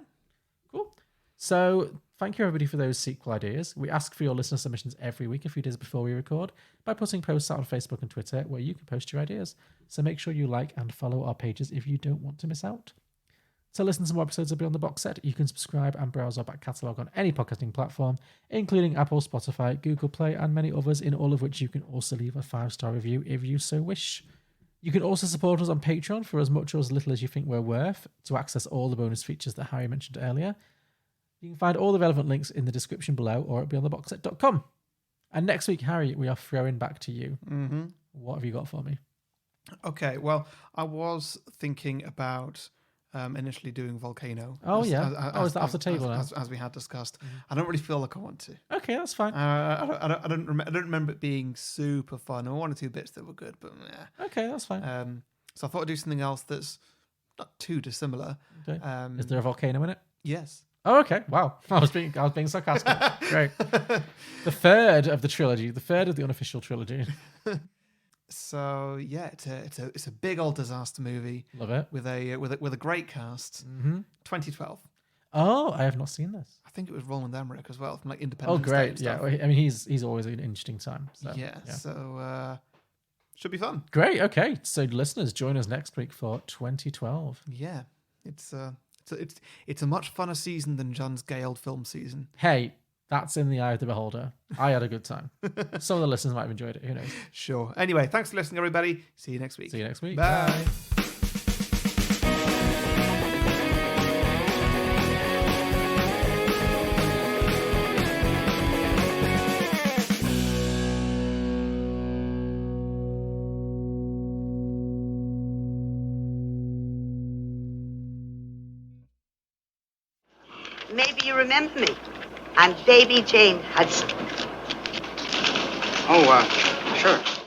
cool. So thank you everybody for those sequel ideas. We ask for your listener submissions every week, a few days before we record, by putting posts out on Facebook and Twitter where you can post your ideas. So make sure you like and follow our pages if you don't want to miss out. To listen to more episodes of Beyond the Box Set, you can subscribe and browse our back catalogue on any podcasting platform, including Apple, Spotify, Google Play, and many others, in all of which you can also leave a 5-star review if you so wish. You can also support us on Patreon for as much or as little as you think we're worth to access all the bonus features that Harry mentioned earlier. You can find all the relevant links in the description below or at beyondtheboxset.com. And next week, Harry, we are throwing back to you. What have you got for me? Okay, well, I was thinking about initially doing Volcano. Oh, yeah. Is that off the table now? As we had discussed. I don't really feel like I want to. Okay, that's fine. I don't remember it being super fun. There were one or two bits that were good, but yeah. Okay, that's fine. So I thought I'd do something else that's not too dissimilar. Okay. Is there a volcano in it? Yes. Oh, okay. Wow. I was being sarcastic. Great. The third of the trilogy, the third of the unofficial trilogy. So yeah, it's a big old disaster movie. Love it. With a great cast. 2012. Oh, I have not seen this. I think it was Roland Emmerich as well, from like Independence Day. Oh, great. Day and Yeah. stuff. I mean, he's always an interesting time. So, yeah. So should be fun. Great. Okay. So listeners, join us next week for 2012. Yeah. It's a much funner season than John's gay old film season. Hey, that's in the eye of the beholder. I had a good time. Some of the listeners might have enjoyed it. Who knows? Sure. Anyway, thanks for listening, everybody. See you next week. See you next week. Bye. Maybe you remember me. I'm Baby Jane Hudson. Oh, sure.